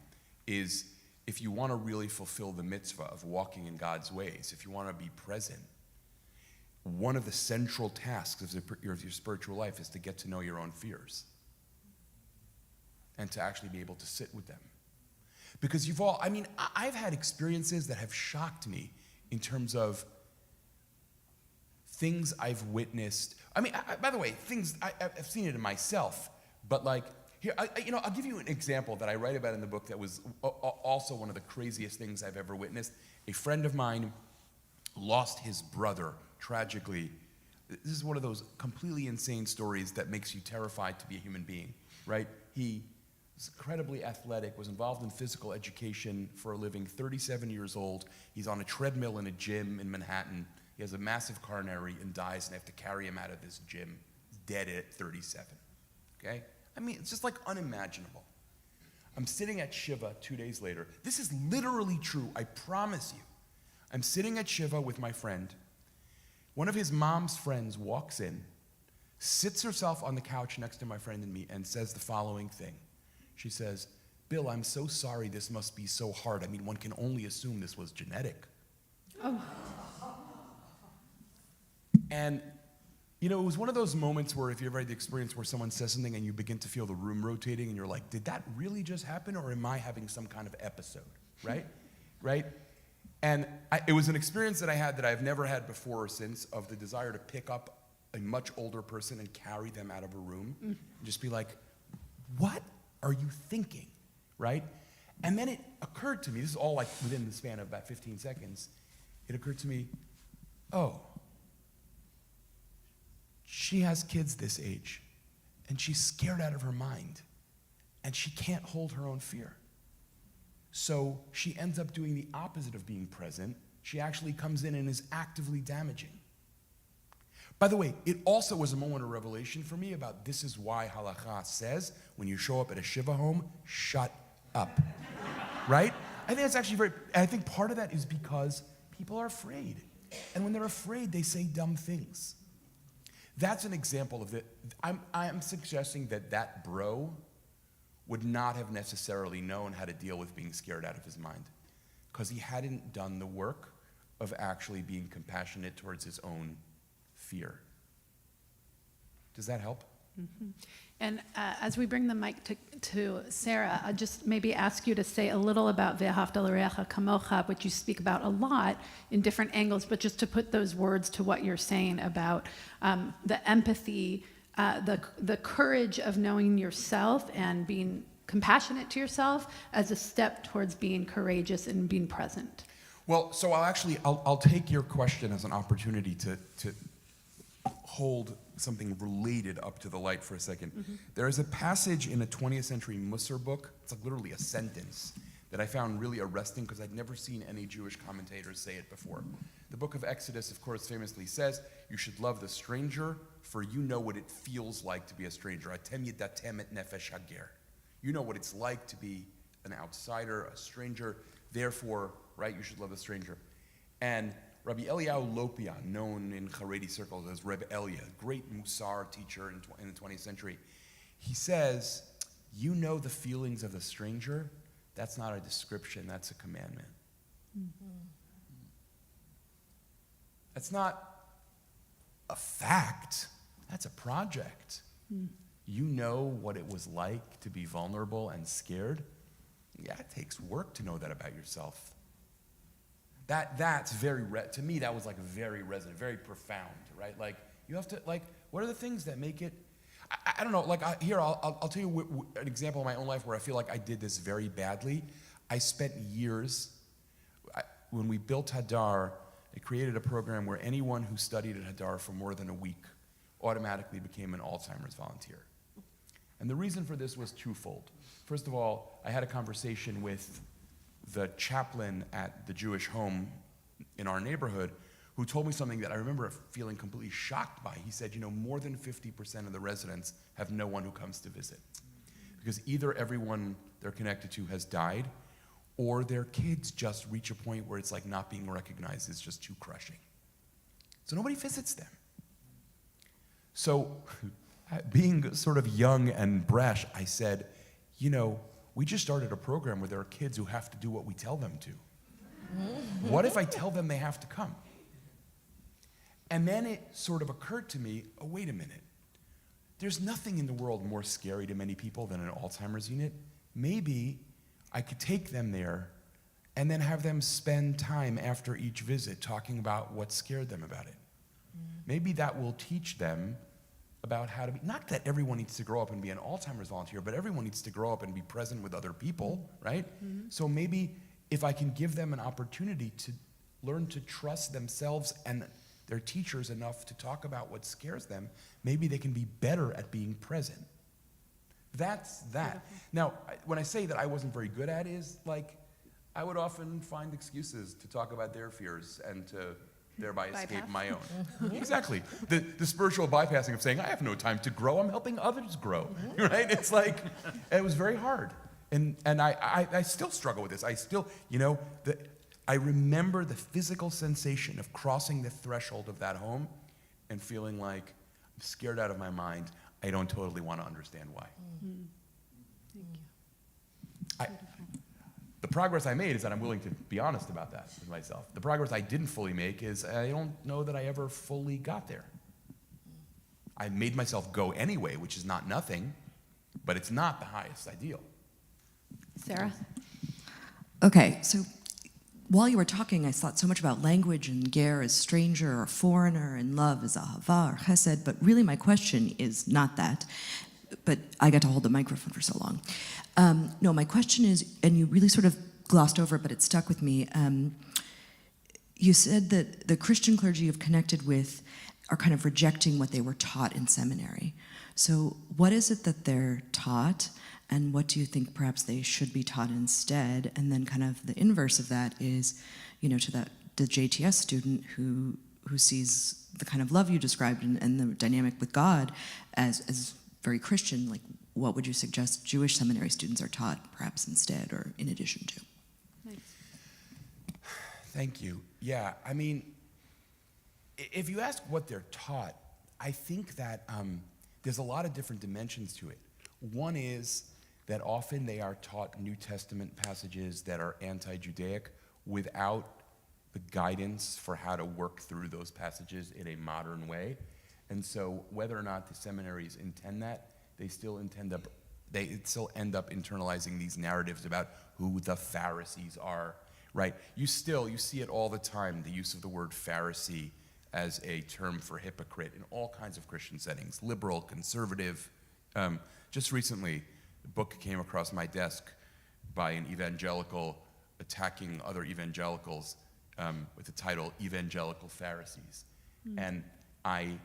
is if you want to really fulfill the mitzvah of walking in God's ways, if you want to be present, one of the central tasks of your spiritual life is to get to know your own fears and to actually be able to sit with them. Because I've had experiences that have shocked me in terms of things I've witnessed. By the way, I've seen it in myself, but like, here, I'll give you an example that I write about in the book that was also one of the craziest things I've ever witnessed. A friend of mine lost his brother tragically. This is one of those completely insane stories that makes you terrified to be a human being, right? He was incredibly athletic, was involved in physical education for a living, 37 years old. He's on a treadmill in a gym in Manhattan. He has a massive coronary and dies, and they have to carry him out of this gym. He's dead at 37, okay? It's just like unimaginable. I'm sitting at Shiva 2 days later. This is literally true, I promise you. I'm sitting at Shiva with my friend. One of his mom's friends walks in, sits herself on the couch next to my friend and me, and says the following thing. She says, Bill, I'm so sorry, this must be so hard. I mean, one can only assume this was genetic. Oh. And, it was one of those moments where if you ever had the experience where someone says something and you begin to feel the room rotating and you're like, did that really just happen, or am I having some kind of episode, right? Right? And it was an experience that I had that I've never had before or since, of the desire to pick up a much older person and carry them out of a room and just be like, what are you thinking, right? And then it occurred to me, this is all like within the span of about 15 seconds, it occurred to me, oh, she has kids this age, and she's scared out of her mind, and she can't hold her own fear. So she ends up doing the opposite of being present. She actually comes in and is actively damaging. By the way, it also was a moment of revelation for me about this is why halakha says when you show up at a shiva home, shut up, right? I think that's actually I think part of that is because people are afraid. And when they're afraid, they say dumb things. That's an example of it. I'm suggesting that bro would not have necessarily known how to deal with being scared out of his mind, because he hadn't done the work of actually being compassionate towards his own fear. Does that help? Mm-hmm. And as we bring the mic to Sarah, I'll just maybe ask you to say a little about Ve'ahavta l'reacha kamocha, which you speak about a lot in different angles, but just to put those words to what you're saying about the empathy, the courage of knowing yourself and being compassionate to yourself as a step towards being courageous and being present. Well, so I'll take your question as an opportunity to hold something related up to the light for a second. Mm-hmm. There is a passage in a 20th century Musar book, it's like literally a sentence, that I found really arresting because I'd never seen any Jewish commentators say it before. The book of Exodus, of course, famously says, you should love the stranger, for you know what it feels like to be a stranger. Atem yidatem et nefesh hager. You know what it's like to be an outsider, a stranger. Therefore, right, you should love the stranger. And Rabbi Eliyahu Lopian, known in Haredi circles as Reb Elia, great Musar teacher in the 20th century, he says, you know the feelings of the stranger? That's not a description, that's a commandment. Mm-hmm. That's not a fact, that's a project. Mm. You know what it was like to be vulnerable and scared? Yeah, it takes work to know that about yourself. That's very, to me, that was like very resonant, very profound, right? Like, you have to, like, what are the things that make it, I don't know, like, I'll tell you an example of my own life where I feel like I did this very badly. I spent years, when we built Hadar, I created a program where anyone who studied at Hadar for more than a week automatically became an Alzheimer's volunteer. And the reason for this was twofold. First of all, I had a conversation with the chaplain at the Jewish home in our neighborhood who told me something that I remember feeling completely shocked by. He said, more than 50% of the residents have no one who comes to visit. Because either everyone they're connected to has died, or their kids just reach a point where it's like not being recognized is just too crushing. So nobody visits them. So being sort of young and brash, I said, we just started a program where there are kids who have to do what we tell them to. What if I tell them they have to come? And then it sort of occurred to me, oh, wait a minute. There's nothing in the world more scary to many people than an Alzheimer's unit. Maybe I could take them there and then have them spend time after each visit talking about what scared them about it. Maybe that will teach them about how to be, not that everyone needs to grow up and be an Alzheimer's volunteer, but everyone needs to grow up and be present with other people, right? Mm-hmm. So maybe if I can give them an opportunity to learn to trust themselves and their teachers enough to talk about what scares them, maybe they can be better at being present. That's that. Now, when I say that I wasn't very good at it, is like, I would often find excuses to talk about their fears and to thereby escape my own. Exactly. The spiritual bypassing of saying, I have no time to grow, I'm helping others grow, right? It's like, it was very hard. And I still struggle with this. I still, I remember the physical sensation of crossing the threshold of that home and feeling like I'm scared out of my mind. I don't totally want to understand why. Mm-hmm. Thank you. The progress I made is that I'm willing to be honest about that with myself. The progress I didn't fully make is I don't know that I ever fully got there. I made myself go anyway, which is not nothing, but it's not the highest ideal. Sarah? Okay, so while you were talking, I thought so much about language and ger as stranger or foreigner and love as ahava or chesed, but really my question is not that. But I got to hold the microphone for so long. No, my question is, and you really sort of glossed over it, but it stuck with me. You said that the Christian clergy you've connected with are kind of rejecting what they were taught in seminary. So what is it that they're taught, and what do you think perhaps they should be taught instead? And then kind of the inverse of that is, to the JTS student who sees the kind of love you described and the dynamic with God as very Christian, like what would you suggest Jewish seminary students are taught perhaps instead or in addition to? Nice. Thank you. Yeah, I mean, if you ask what they're taught, I think that there's a lot of different dimensions to it. One is that often they are taught New Testament passages that are anti-Judaic without the guidance for how to work through those passages in a modern way. And so whether or not the seminaries intend that, they still end up internalizing these narratives about who the Pharisees are, right? You see it all the time, the use of the word Pharisee as a term for hypocrite in all kinds of Christian settings, liberal, conservative. Just recently, a book came across my desk by an evangelical attacking other evangelicals with the title Evangelical Pharisees. And I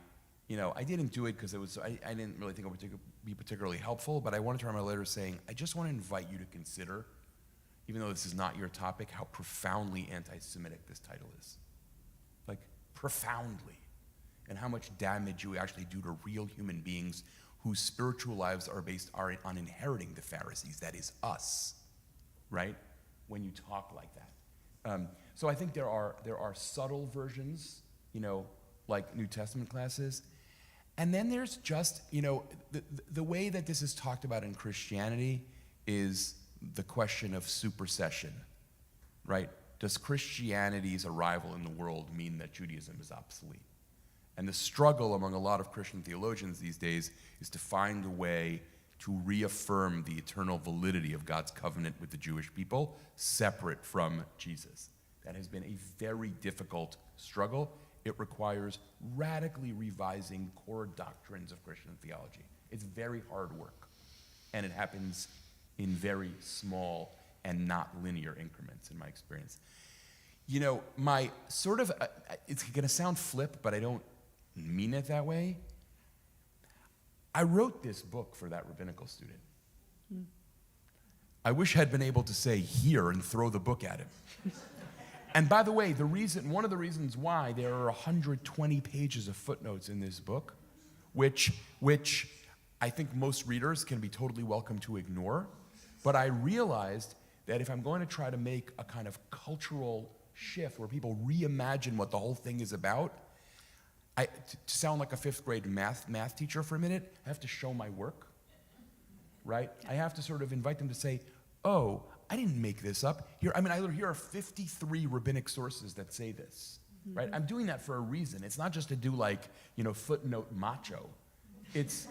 didn't do it because I didn't really think it would be particularly helpful, but I wanted to write my letter saying, I just want to invite you to consider, even though this is not your topic, how profoundly anti-Semitic this title is. Like, profoundly. And how much damage you actually do to real human beings whose spiritual lives are based on inheriting the Pharisees, that is us, right? When you talk like that. So I think there are subtle versions, like New Testament classes. And then there's just, the way that this is talked about in Christianity is the question of supersession, right? Does Christianity's arrival in the world mean that Judaism is obsolete? And the struggle among a lot of Christian theologians these days is to find a way to reaffirm the eternal validity of God's covenant with the Jewish people, separate from Jesus. That has been a very difficult struggle. It requires radically revising core doctrines of Christian theology. It's very hard work, and it happens in very small and not linear increments, in my experience. My sort of, it's going to sound flip, but I don't mean it that way. I wrote this book for that rabbinical student. I wish I'd been able to say here and throw the book at him. And by the way, one of the reasons why there are 120 pages of footnotes in this book, which I think most readers can be totally welcome to ignore, but I realized that if I'm going to try to make a kind of cultural shift where people reimagine what the whole thing is about, to sound like a fifth grade math teacher for a minute, I have to show my work, right? I have to sort of invite them to say, oh, I didn't make this up. Here are 53 rabbinic sources that say this, right? I'm doing that for a reason. It's not just to do footnote macho. It's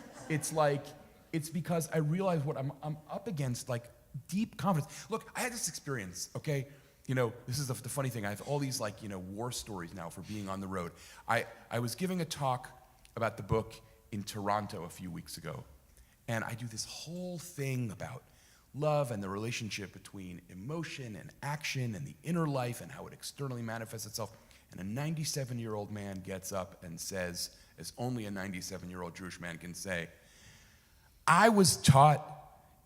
because I realize what I'm up against, like deep confidence. Look, I had this experience, okay? This is the funny thing. I have all these war stories now for being on the road. I was giving a talk about the book in Toronto a few weeks ago, and I do this whole thing about love and the relationship between emotion and action and the inner life and how it externally manifests itself. And a 97-year-old man gets up and says, as only a 97-year-old Jewish man can say, I was taught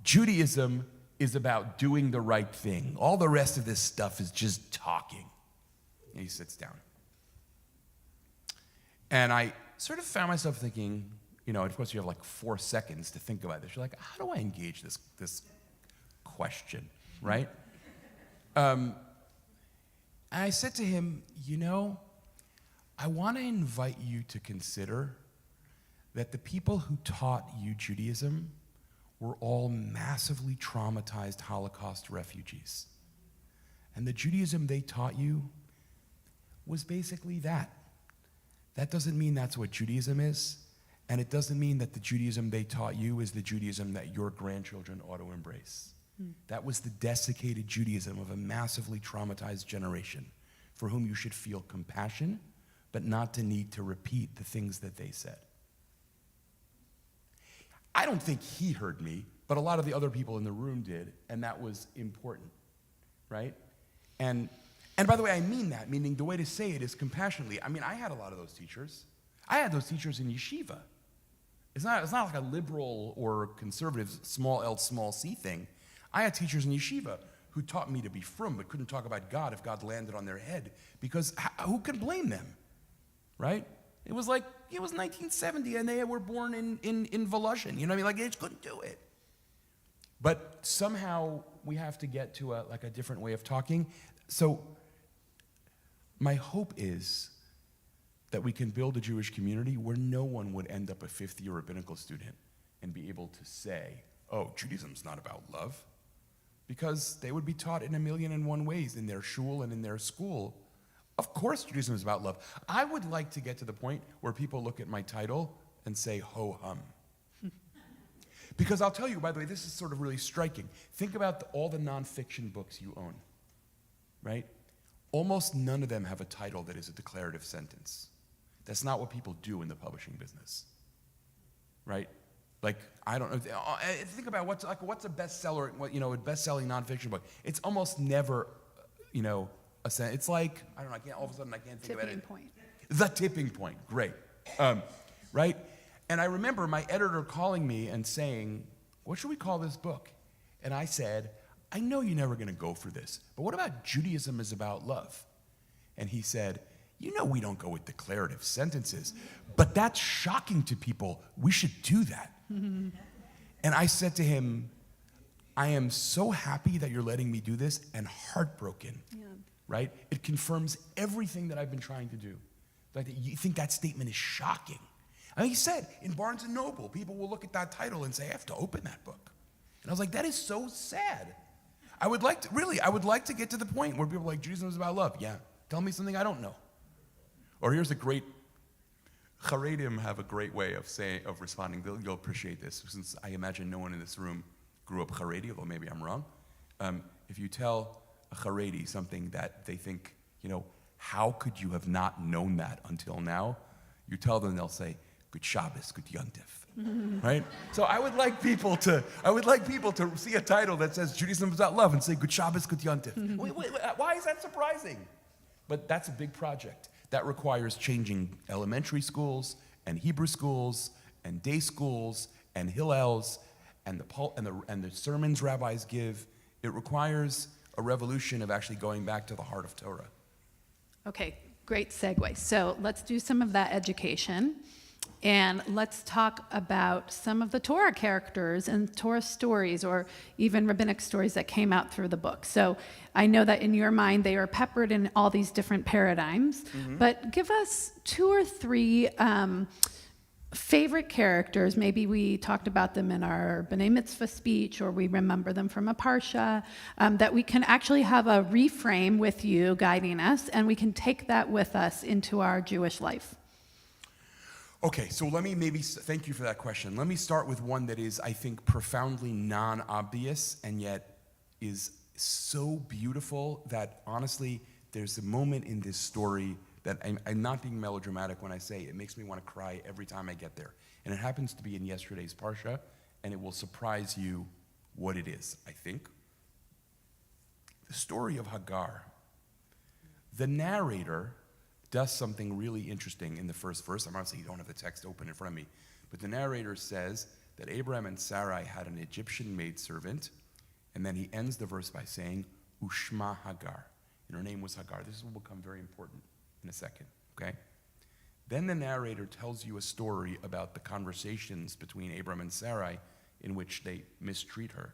Judaism is about doing the right thing. All the rest of this stuff is just talking. And he sits down. And I sort of found myself thinking, of course you have 4 seconds to think about this. You're like, how do I engage this question, right? I said to him, I want to invite you to consider that the people who taught you Judaism were all massively traumatized Holocaust refugees. And the Judaism they taught you was basically that. That doesn't mean that's what Judaism is, and it doesn't mean that the Judaism they taught you is the Judaism that your grandchildren ought to embrace. That was the desiccated Judaism of a massively traumatized generation for whom you should feel compassion, but not to need to repeat the things that they said. I don't think he heard me, but a lot of the other people in the room did, and that was important, right? And by the way, I mean that, meaning the way to say it is compassionately. I mean, I had a lot of those teachers. I had those teachers in yeshiva. It's not like a liberal or conservative small L, small c thing. I had teachers in yeshiva who taught me to be frum, but couldn't talk about God if God landed on their head, because who can blame them, right? It was 1970, and they were born in Voloshin. You know what I mean? Like, they just couldn't do it. But somehow we have to get to a different way of talking. So my hope is that we can build a Jewish community where no one would end up a fifth-year rabbinical student and be able to say, oh, Judaism's not about love, because they would be taught in 1,000,001 ways in their shul and in their school. Of course Judaism is about love. I would like to get to the point where people look at my title and say, ho-hum. Because I'll tell you, by the way, this is sort of really striking. Think about all the nonfiction books you own, right? Almost none of them have a title that is a declarative sentence. That's not what people do in the publishing business, right? Like, I don't know. Think about what's a bestseller, a best-selling nonfiction book. It's almost never, it's like, I don't know, all of a sudden I can't think about it. Tipping point. The tipping point, great. Right? And I remember my editor calling me and saying, what should we call this book? And I said, I know you're never going to go for this, but what about Judaism is about love? And he said, we don't go with declarative sentences, but that's shocking to people. We should do that. And I said to him, I am so happy that you're letting me do this and heartbroken, right? It confirms everything that I've been trying to do. Like, you think that statement is shocking. And he said, in Barnes & Noble, people will look at that title and say, I have to open that book. And I was like, that is so sad. I would like to get to the point where people are like, Judaism is about love. Yeah, tell me something I don't know. Or here's a great, Haredim have a great way of responding. You'll appreciate this, since I imagine no one in this room grew up Haredi, although maybe I'm wrong. If you tell a Haredi something that they think, how could you have not known that until now? You tell them, they'll say, good Shabbos, good Yontif, right? So I would like people to see a title that says Judaism is about love and say good Shabbos, good Yontif. Why is that surprising? But that's a big project. That requires changing elementary schools and Hebrew schools and day schools and Hillels and the sermons rabbis give. It requires a revolution of actually going back to the heart of Torah. Okay, great segue. So let's do some of that education, and let's talk about some of the Torah characters and Torah stories, or even rabbinic stories that came out through the book. So I know that in your mind they are peppered in all these different paradigms, but give us 2 or 3 favorite characters. Maybe we talked about them in our B'nai Mitzvah speech, or we remember them from a parsha, that we can actually have a reframe with you guiding us, and we can take that with us into our Jewish life. Okay, so thank you for that question. Let me start with one that is, I think, profoundly non-obvious and yet is so beautiful that, honestly, there's a moment in this story that I'm not being melodramatic when I say it makes me want to cry every time I get there. And it happens to be in yesterday's parsha, and it will surprise you what it is, I think. The story of Hagar. The narrator does something really interesting in the first verse. I'm obviously, you don't have the text open in front of me, but the narrator says that Abraham and Sarai had an Egyptian maidservant, and then he ends the verse by saying, Ushma Hagar, and her name was Hagar. This will become very important in a second, okay? Then the narrator tells you a story about the conversations between Abraham and Sarai in which they mistreat her.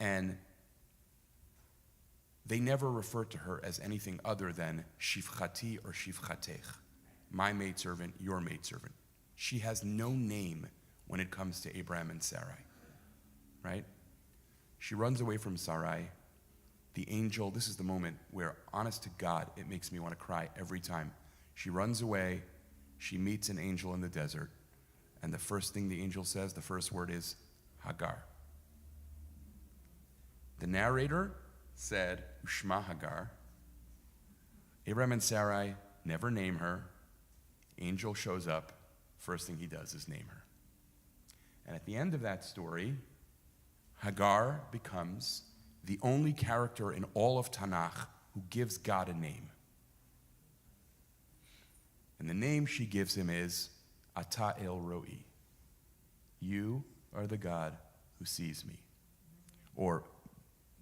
And they never refer to her as anything other than Shifchati or Shifchatech, my maidservant, your maidservant. She has no name when it comes to Abraham and Sarai. right? She runs away from Sarai. The angel, this is the moment where, honest to God, it makes me want to cry every time. She runs away, she meets an angel in the desert, and the first thing the angel says, the first word is Hagar. The narrator said, Ushma Hagar. Abraham and Sarai never name her. Angel shows up, first thing he does is name her. And at the end of that story, Hagar becomes the only character in all of Tanakh who gives God a name. And the name she gives him is Ata El Roi. You are the God who sees me. Or,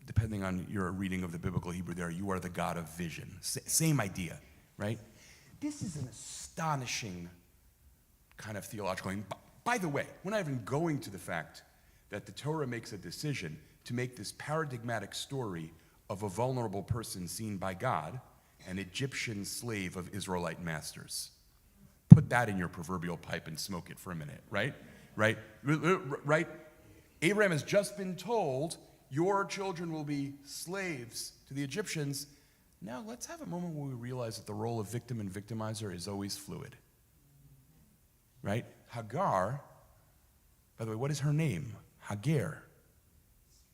depending on your reading of the biblical Hebrew there, you are the God of vision. Same idea, right? This is an astonishing kind of theological thing. By the way, we're not even going to the fact that the Torah makes a decision to make this paradigmatic story of a vulnerable person seen by God, an Egyptian slave of Israelite masters. Put that in your proverbial pipe and smoke it for a minute, right? Right? Abraham has just been told, your children will be slaves to the Egyptians. Now let's have a moment where we realize that the role of victim and victimizer is always fluid. Right? Hagar, by the way, what is her name? Hagar.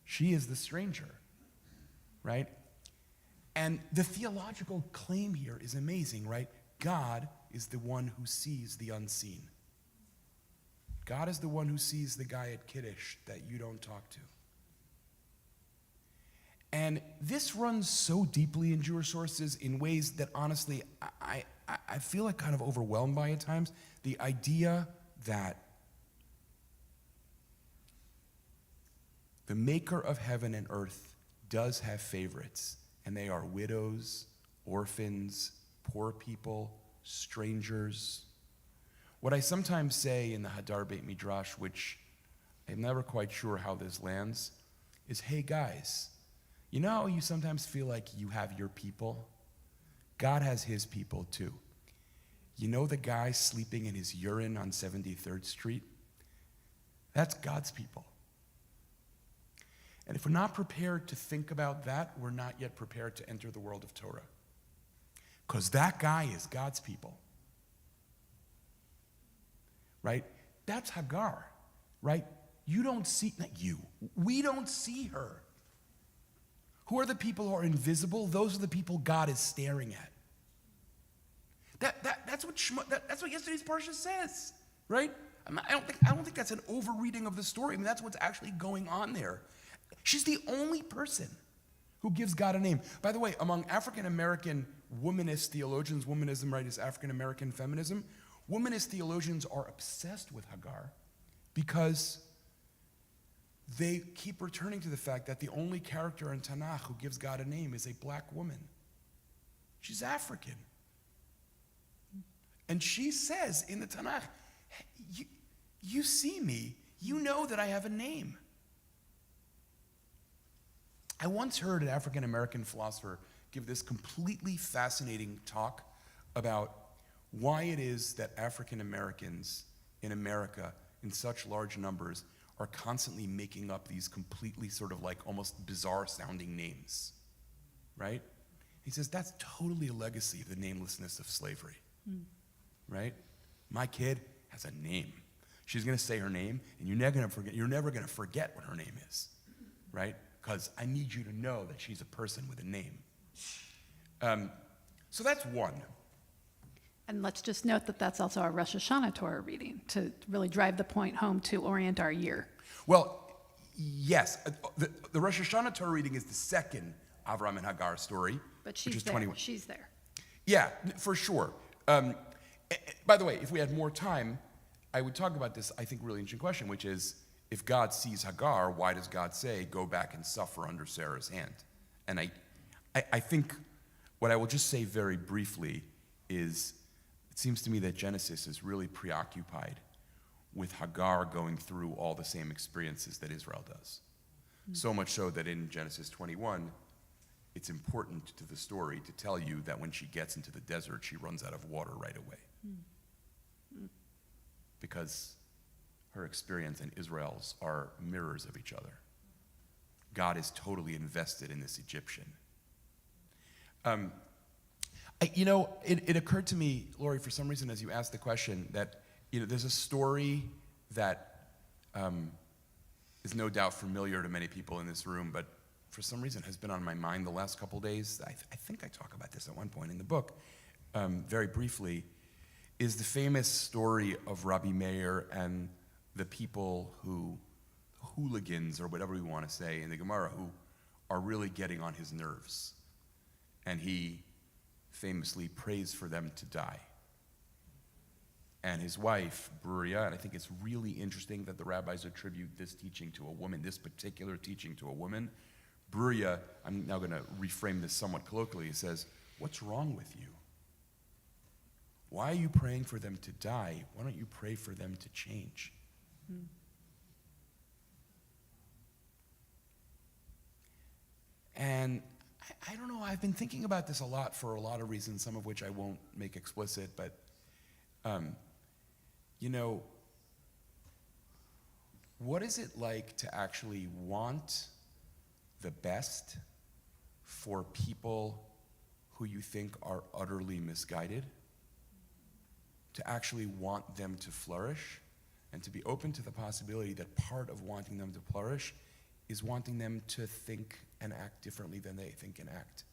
She is the stranger, right? And the theological claim here is amazing, right? God is the one who sees the unseen. God is the one who sees the guy at Kiddush that you don't talk to. And this runs so deeply in Jewish sources in ways that honestly I feel like kind of overwhelmed by at times. The idea that the maker of heaven and earth does have favorites, and they are widows, orphans, poor people, strangers. What I sometimes say in the Hadar Beit Midrash, which I'm never quite sure how this lands, is, hey guys, you know how you sometimes feel like you have your people? God has his people too. You know the guy sleeping in his urine on 73rd Street? That's God's people. And if we're not prepared to think about that, we're not yet prepared to enter the world of Torah. Because that guy is God's people. Right? That's Hagar. Right? You don't see, not you, we don't see her. Who are the people who are invisible? Those are the people God is staring at. That's what yesterday's parsha says, right? I don't think that's an overreading of the story. I mean, that's what's actually going on there. She's the only person who gives God a name. By the way, among African-American womanist theologians, womanism, right, is African-American feminism. Womanist theologians are obsessed with Hagar because they keep returning to the fact that the only character in Tanakh who gives God a name is a black woman. She's African. And she says in the Tanakh, hey, you see me, you know that I have a name. I once heard an African-American philosopher give this completely fascinating talk about why it is that African-Americans in America in such large numbers are constantly making up these completely sort of like almost bizarre sounding names, right? He says that's totally a legacy of the namelessness of slavery, right? My kid has a name. She's gonna say her name, and you're never gonna forget what her name is, right? Because I need you to know that she's a person with a name. So that's one. And let's just note that that's also our Rosh Hashanah Torah reading to really drive the point home to orient our year. Well, yes. The Rosh Hashanah Torah reading is the second Avram and Hagar story, But which she's is there. 21. She's there. Yeah, for sure. By the way, if we had more time, I would talk about this, I think, really interesting question, which is, if God sees Hagar, why does God say, go back and suffer under Sarah's hand? And I think what I will just say very briefly is, it seems to me that Genesis is really preoccupied with Hagar going through all the same experiences that Israel does. So much so that in Genesis 21, it's important to the story to tell you that when she gets into the desert, she runs out of water right away. Because her experience and Israel's are mirrors of each other. God is totally invested in this Egyptian. It occurred to me, Lori, for some reason, as you asked the question, that there's a story that is no doubt familiar to many people in this room, but for some reason has been on my mind the last couple days. I think I talk about this at one point in the book, very briefly, is the famous story of Rabbi Meir and the people hooligans, or whatever we want to say in the Gemara, who are really getting on his nerves. And he famously prays for them to die. And his wife, Bruria, and I think it's really interesting that the rabbis attribute this teaching to a woman, this particular teaching to a woman. Bruria, I'm now going to reframe this somewhat colloquially, he says, "What's wrong with you? Why are you praying for them to die? Why don't you pray for them to change?" And I don't know, I've been thinking about this a lot for a lot of reasons, some of which I won't make explicit, but what is it like to actually want the best for people who you think are utterly misguided? To actually want them to flourish, and to be open to the possibility that part of wanting them to flourish is wanting them to think and act differently than they think and act.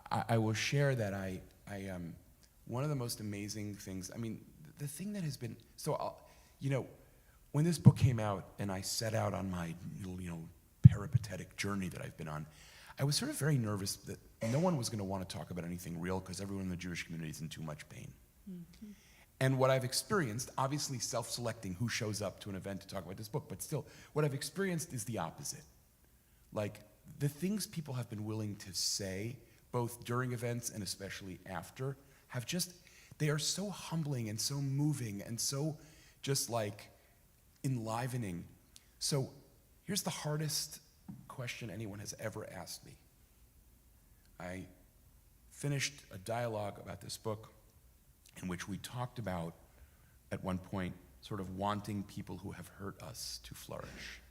I will share that I one of the most amazing things, the thing that has been, when this book came out and I set out on my peripatetic journey that I've been on, I was sort of very nervous that no one was going to want to talk about anything real because everyone in the Jewish community is in too much pain. Mm-hmm. And what I've experienced, obviously self-selecting who shows up to an event to talk about this book, but still, what I've experienced is the opposite. Like, the things people have been willing to say, both during events and especially after, they are so humbling and so moving and so just like enlivening. So here's the hardest question anyone has ever asked me. I finished a dialogue about this book in which we talked about, at one point, sort of wanting people who have hurt us to flourish.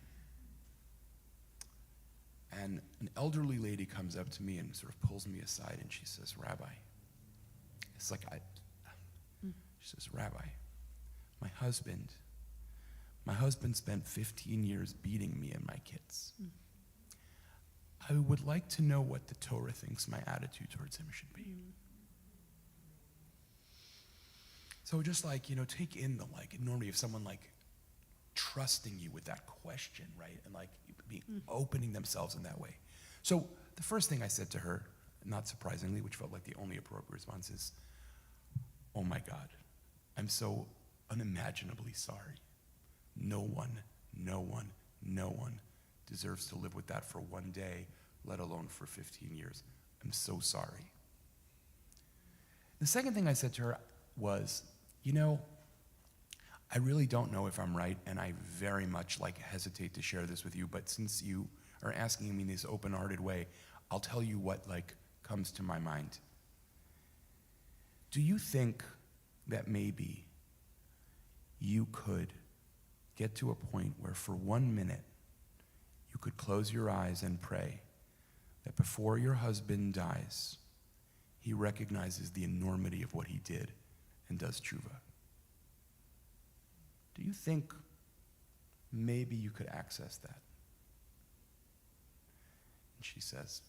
And an elderly lady comes up to me and sort of pulls me aside and she says, "Rabbi," it's like she says, "Rabbi, my husband spent 15 years beating me and my kids. I would like to know what the Torah thinks my attitude towards him should be." So just take in the enormity of someone trusting you with that question, right? And opening themselves in that way. So the first thing I said to her, not surprisingly, which felt like the only appropriate response, is, "Oh my God, I'm so unimaginably sorry. No one deserves to live with that for one day, let alone for 15 years. I'm so sorry." The second thing I said to her was, I really don't know if I'm right, and I very much hesitate to share this with you, but since you are asking me in this open-hearted way, I'll tell you what comes to my mind. Do you think that maybe you could get to a point where for 1 minute you could close your eyes and pray that before your husband dies, he recognizes the enormity of what he did and does tshuva? Do you think maybe you could access that? And she says,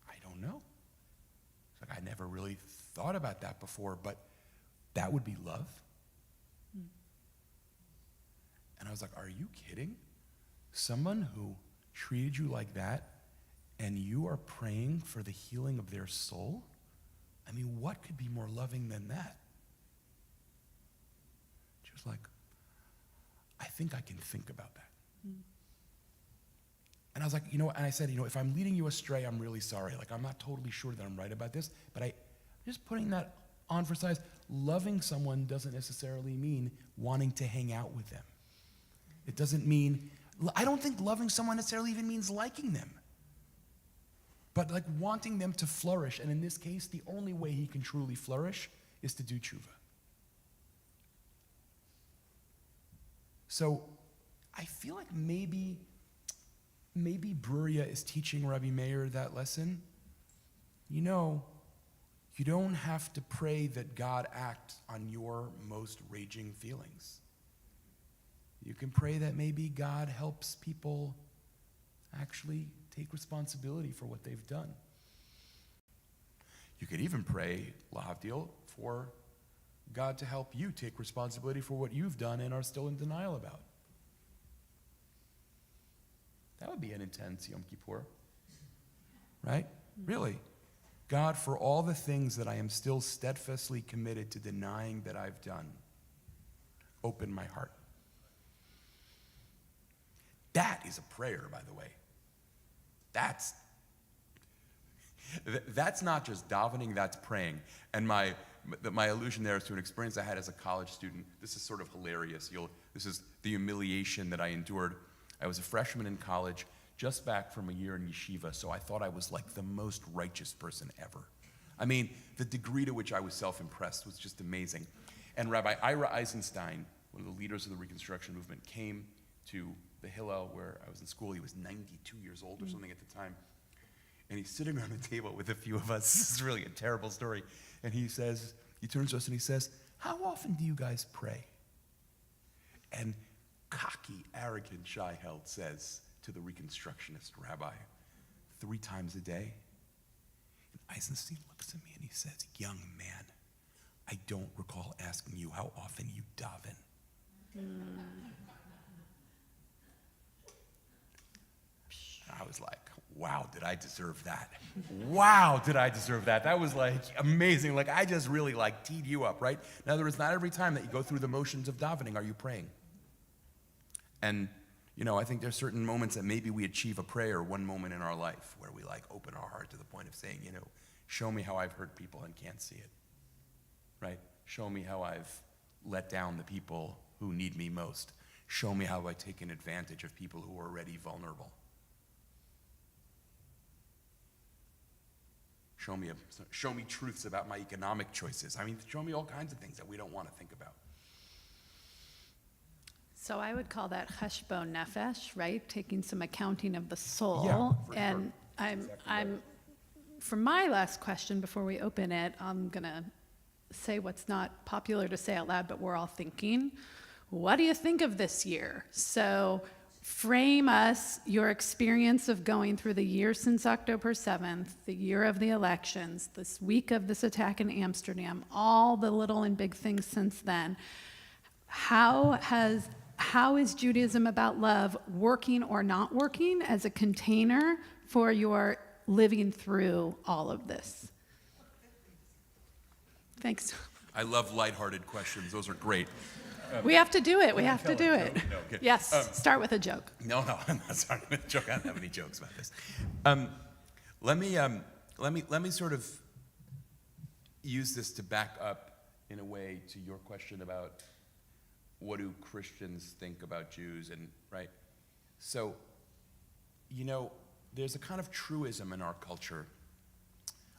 "I don't know." It's I never really thought about that before, but that would be love. And I was like, "Are you kidding? Someone who treated you like that, and you are praying for the healing of their soul? What could be more loving than that?" She was like, "I think I can think about that." And I was like, and I said, if I'm leading you astray, I'm really sorry. I'm not totally sure that I'm right about this, but I'm just putting that on for size. Loving someone doesn't necessarily mean wanting to hang out with them. It doesn't mean, I don't think loving someone necessarily even means liking them. But wanting them to flourish, and in this case, the only way he can truly flourish is to do tshuva. So I feel like maybe Bruria is teaching Rabbi Meir that lesson. You know, you don't have to pray that God act on your most raging feelings. You can pray that maybe God helps people actually take responsibility for what they've done. You could even pray, lahavdil, for God to help you take responsibility for what you've done and are still in denial about. That would be an intense Yom Kippur, right? Really. God, for all the things that I am still steadfastly committed to denying that I've done, open my heart. That is a prayer, by the way. That's not just davening, that's praying. And my allusion there is to an experience I had as a college student. This is sort of hilarious. This is the humiliation that I endured. I was a freshman in college, just back from a year in yeshiva, so I thought I was like the most righteous person ever. I mean, the degree to which I was self-impressed was just amazing. And Rabbi Ira Eisenstein, one of the leaders of the Reconstruction movement, came to the Hillel where I was in school. He was 92 years old or something at the time. And he's sitting around the table with a few of us. This is really a terrible story. And he turns to us and he says, "How often do you guys pray?" And cocky, arrogant Shai Held says to the Reconstructionist rabbi, 3 times a day. And Eisenstein looks at me and he says, "Young man, I don't recall asking you how often you daven." I was like, wow, did I deserve that? Wow, did I deserve that? That was like amazing. Like I just really like teed you up, right? In other words, not every time that you go through the motions of davening are you praying. And, you know, I think there's certain moments that maybe we achieve a prayer, one moment in our life where we like open our heart to the point of saying, you know, show me how I've hurt people and can't see it, right? Show me how I've let down the people who need me most. Show me how I've taken advantage of people who are already vulnerable. Show me truths about my economic choices. I mean, show me all kinds of things that we don't want to think about. So I would call that cheshbon nefesh, right? Taking some accounting of the soul. Yeah, for and sure. I'm for my last question before we open it, I'm gonna say what's not popular to say out loud, but we're all thinking. What do you think of this year? So frame us your experience of going through the year since October 7th, the year of the elections, this week of this attack in Amsterdam, all the little and big things since then. How is Judaism about love working or not working as a container for your living through all of this? Thanks. I love lighthearted questions. Those are great. We have to do it. We have to do it. No, okay. Yes, start with a joke. No, I'm not starting with a joke. I don't have any jokes about this. Let me sort of use this to back up in a way to your question about what do Christians think about Jews, and right? So, you know, there's a kind of truism in our culture.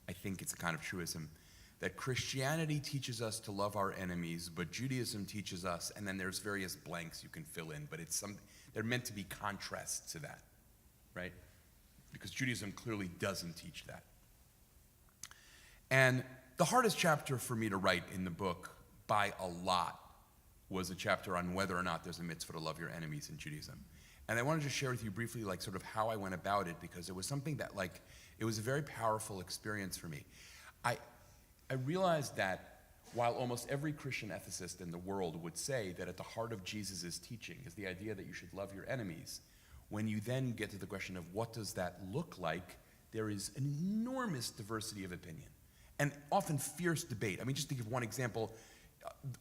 I think it's a kind of truism that Christianity teaches us to love our enemies, but Judaism teaches us, and then there's various blanks you can fill in, but they're meant to be contrasts to that, right? Because Judaism clearly doesn't teach that. And the hardest chapter for me to write in the book by a lot was a chapter on whether or not there's a mitzvah to love your enemies in Judaism. And I wanted to share with you briefly like sort of how I went about it, because it was something that like, it was a very powerful experience for me. I realized that while almost every Christian ethicist in the world would say that at the heart of Jesus' teaching is the idea that you should love your enemies, when you then get to the question of what does that look like, there is an enormous diversity of opinion and often fierce debate. I mean, just to give one example,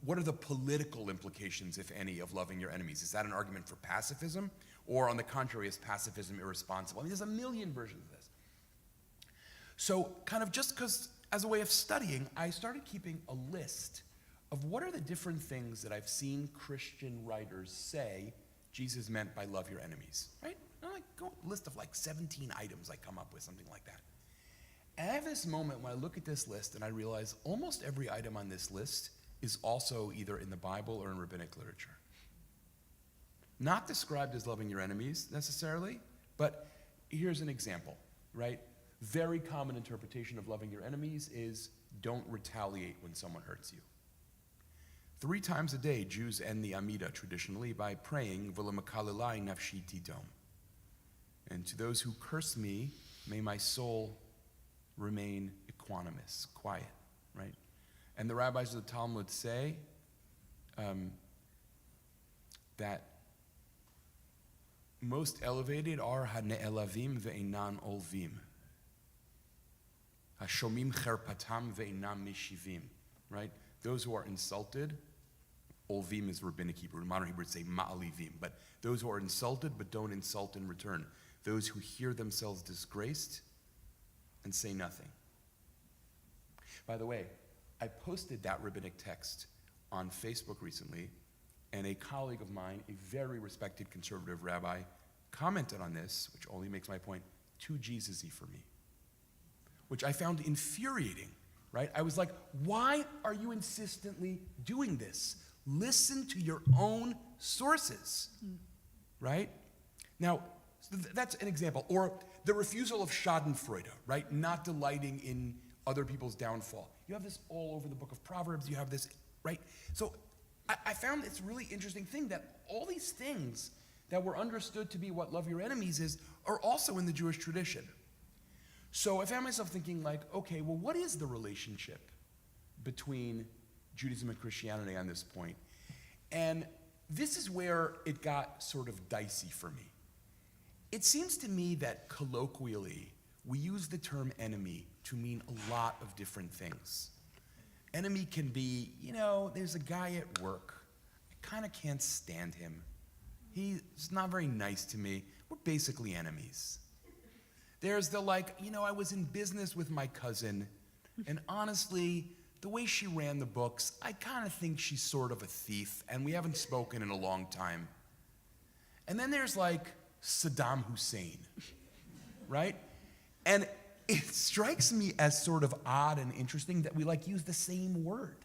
what are the political implications, if any, of loving your enemies? Is that an argument for pacifism? Or on the contrary, is pacifism irresponsible? I mean, there's a million versions of this. So kind of just because as a way of studying, I started keeping a list of what are the different things that I've seen Christian writers say Jesus meant by love your enemies, right? And I go a list of like 17 items I come up with, something like that. And I have this moment when I look at this list and I realize almost every item on this list is also either in the Bible or in rabbinic literature. not described as loving your enemies necessarily, but here's an example, right? Very common interpretation of loving your enemies is don't retaliate when someone hurts you. 3 times a day, Jews end the Amidah traditionally by praying, V'lemakalelai nafshi tidom. And to those who curse me, may my soul remain equanimous, quiet, right? And the rabbis of the Talmud say that most elevated are hane'elavim ve'enan olvim. Hashomim cherpatam ve'enam mishivim, right? Those who are insulted, olvim is rabbinic Hebrew. In modern Hebrew, it'd say ma'alivim. But those who are insulted but don't insult in return. Those who hear themselves disgraced and say nothing. By the way, I posted that rabbinic text on Facebook recently, and a colleague of mine, a very respected conservative rabbi, commented on this, which only makes my point too Jesus-y for me, which I found infuriating, right? I was like, why are you insistently doing this? Listen to your own sources, right? Now, that's an example. Or the refusal of schadenfreude, right? Not delighting in other people's downfall. You have this all over the book of Proverbs. You have this, right? So I found this really interesting thing that all these things that were understood to be what love your enemies is are also in the Jewish tradition. So I found myself thinking like, okay, well, what is the relationship between Judaism and Christianity on this point? And this is where it got sort of dicey for me. It seems to me that colloquially, we use the term enemy to mean a lot of different things. Enemy can be, there's a guy at work. I kind of can't stand him. He's not very nice to me. We're basically enemies. There's the I was in business with my cousin, and honestly, the way she ran the books, I kind of think she's sort of a thief, and we haven't spoken in a long time. And then there's Saddam Hussein, right? And it strikes me as sort of odd and interesting that we use the same word.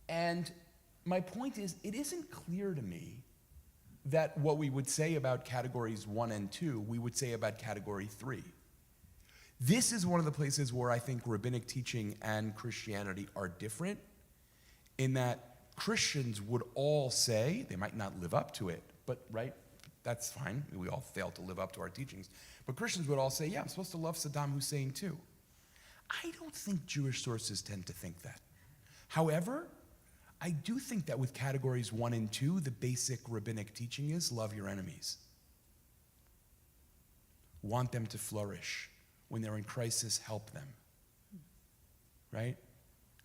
And my point is, it isn't clear to me that what we would say about categories 1 and 2, we would say about category 3. This is one of the places where I think rabbinic teaching and Christianity are different, in that Christians would all say, they might not live up to it, but right, that's fine. We all fail to live up to our teachings. But Christians would all say, yeah, I'm supposed to love Saddam Hussein too. I don't think Jewish sources tend to think that. However, I do think that with categories 1 and 2, the basic rabbinic teaching is love your enemies. Want them to flourish. When they're in crisis, help them. Right?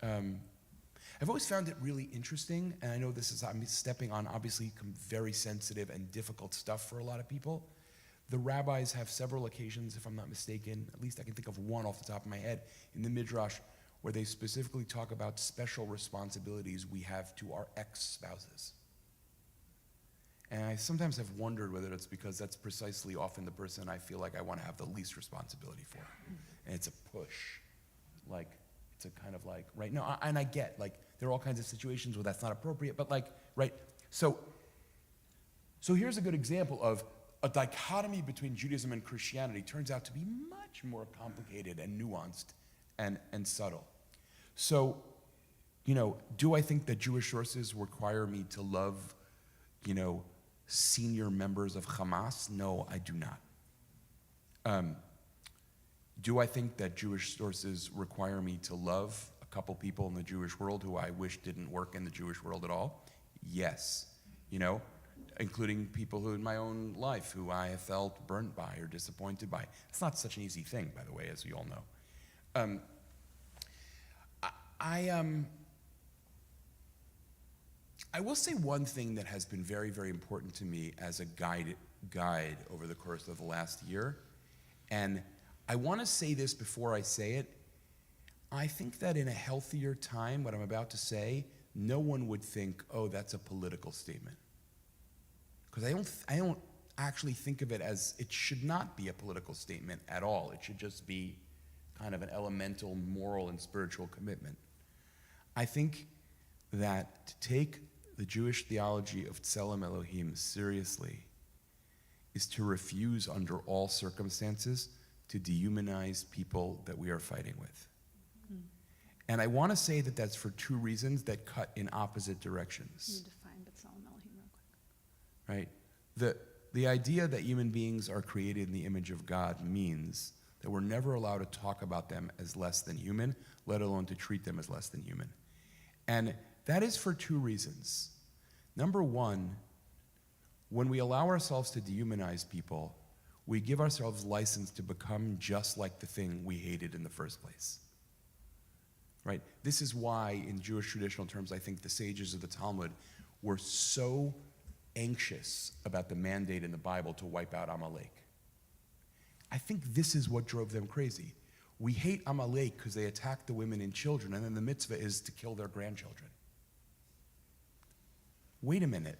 I've always found it really interesting, and I know I'm stepping on obviously very sensitive and difficult stuff for a lot of people. The rabbis have several occasions, if I'm not mistaken, at least I can think of one off the top of my head, in the Midrash, where they specifically talk about special responsibilities we have to our ex-spouses. And I sometimes have wondered whether it's because that's precisely often the person I feel like I want to have the least responsibility for. And it's a push. It's a kind of right? No, and I get, there are all kinds of situations where that's not appropriate, but right? So here's a good example of a dichotomy between Judaism and Christianity turns out to be much more complicated and nuanced and subtle. So, do I think that Jewish sources require me to love, senior members of Hamas? No, I do not. Do I think that Jewish sources require me to love a couple people in the Jewish world who I wish didn't work in the Jewish world at all? Yes. Including people who in my own life who I have felt burnt by or disappointed by. It's not such an easy thing, by the way, as you all know. I will say one thing that has been very, very important to me as a guide over the course of the last year, and I want to say this before I say it. I think that in a healthier time, what I'm about to say, no one would think, oh, that's a political statement. Because I don't actually think of it as, it should not be a political statement at all. It should just be kind of an elemental moral and spiritual commitment. I think that to take the Jewish theology of Tselem Elohim seriously is to refuse under all circumstances to dehumanize people that we are fighting with. And I want to say that that's for two reasons that cut in opposite directions. You define B'Tselem Elohim real quick. Right? The idea that human beings are created in the image of God means that we're never allowed to talk about them as less than human, let alone to treat them as less than human. And that is for two reasons. Number one, when we allow ourselves to dehumanize people, we give ourselves license to become just like the thing we hated in the first place. Right? This is why, in Jewish traditional terms, I think the sages of the Talmud were so anxious about the mandate in the Bible to wipe out Amalek. I think this is what drove them crazy. We hate Amalek because they attack the women and children, and then the mitzvah is to kill their grandchildren. Wait a minute.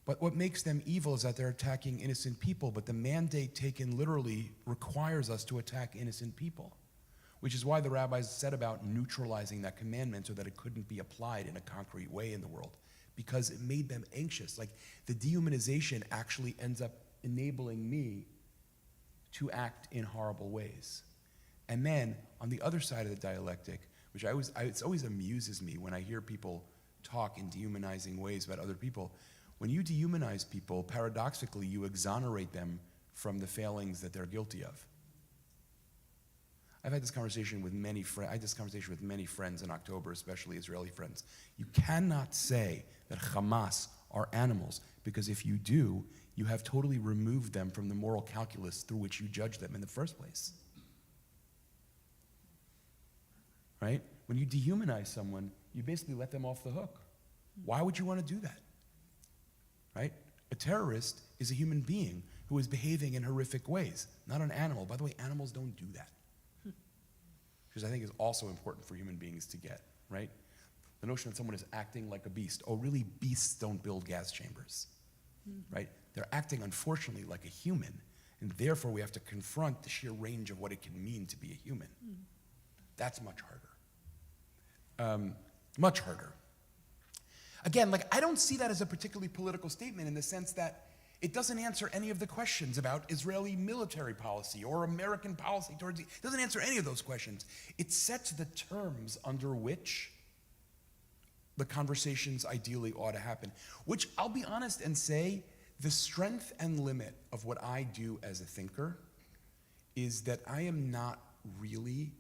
But what makes them evil is that they're attacking innocent people, but the mandate taken literally requires us to attack innocent people, which is why the rabbis said about neutralizing that commandment so that it couldn't be applied in a concrete way in the world, because it made them anxious. Like, the dehumanization actually ends up enabling me to act in horrible ways. And then, on the other side of the dialectic, which it always amuses me when I hear people talk in dehumanizing ways about other people. When you dehumanize people, paradoxically, you exonerate them from the failings that they're guilty of. I've had this conversation with many friends. I had this conversation with many friends in October, especially Israeli friends. You cannot say that Hamas are animals, because if you do, you have totally removed them from the moral calculus through which you judge them in the first place. Right? When you dehumanize someone, you basically let them off the hook. Why would you want to do that? Right? A terrorist is a human being who is behaving in horrific ways, not an animal. By the way, animals don't do that. Which I think is also important for human beings to get, right? The notion that someone is acting like a beast. Oh, really, beasts don't build gas chambers, right? They're acting, unfortunately, like a human, and therefore we have to confront the sheer range of what it can mean to be a human. That's much harder. Much harder. Again, like, I don't see that as a particularly political statement in the sense that it doesn't answer any of the questions about Israeli military policy or American policy towards it. It doesn't answer any of those questions. It sets the terms under which the conversations ideally ought to happen, which I'll be honest and say, the strength and limit of what I do as a thinker is that I am not really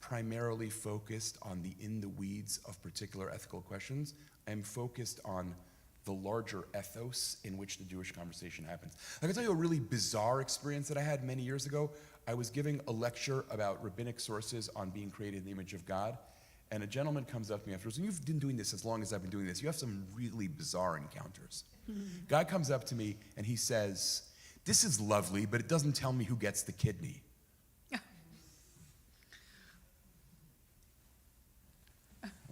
primarily focused on the in the weeds of particular ethical questions. I'm focused on the larger ethos in which the Jewish conversation happens. I can tell you a really bizarre experience that I had many years ago. I was giving a lecture about rabbinic sources on being created in the image of God, and a gentleman comes up to me afterwards, and you've been doing this as long as I've been doing this. You have some really bizarre encounters. Guy comes up to me and he says, "This is lovely, but it doesn't tell me who gets the kidney."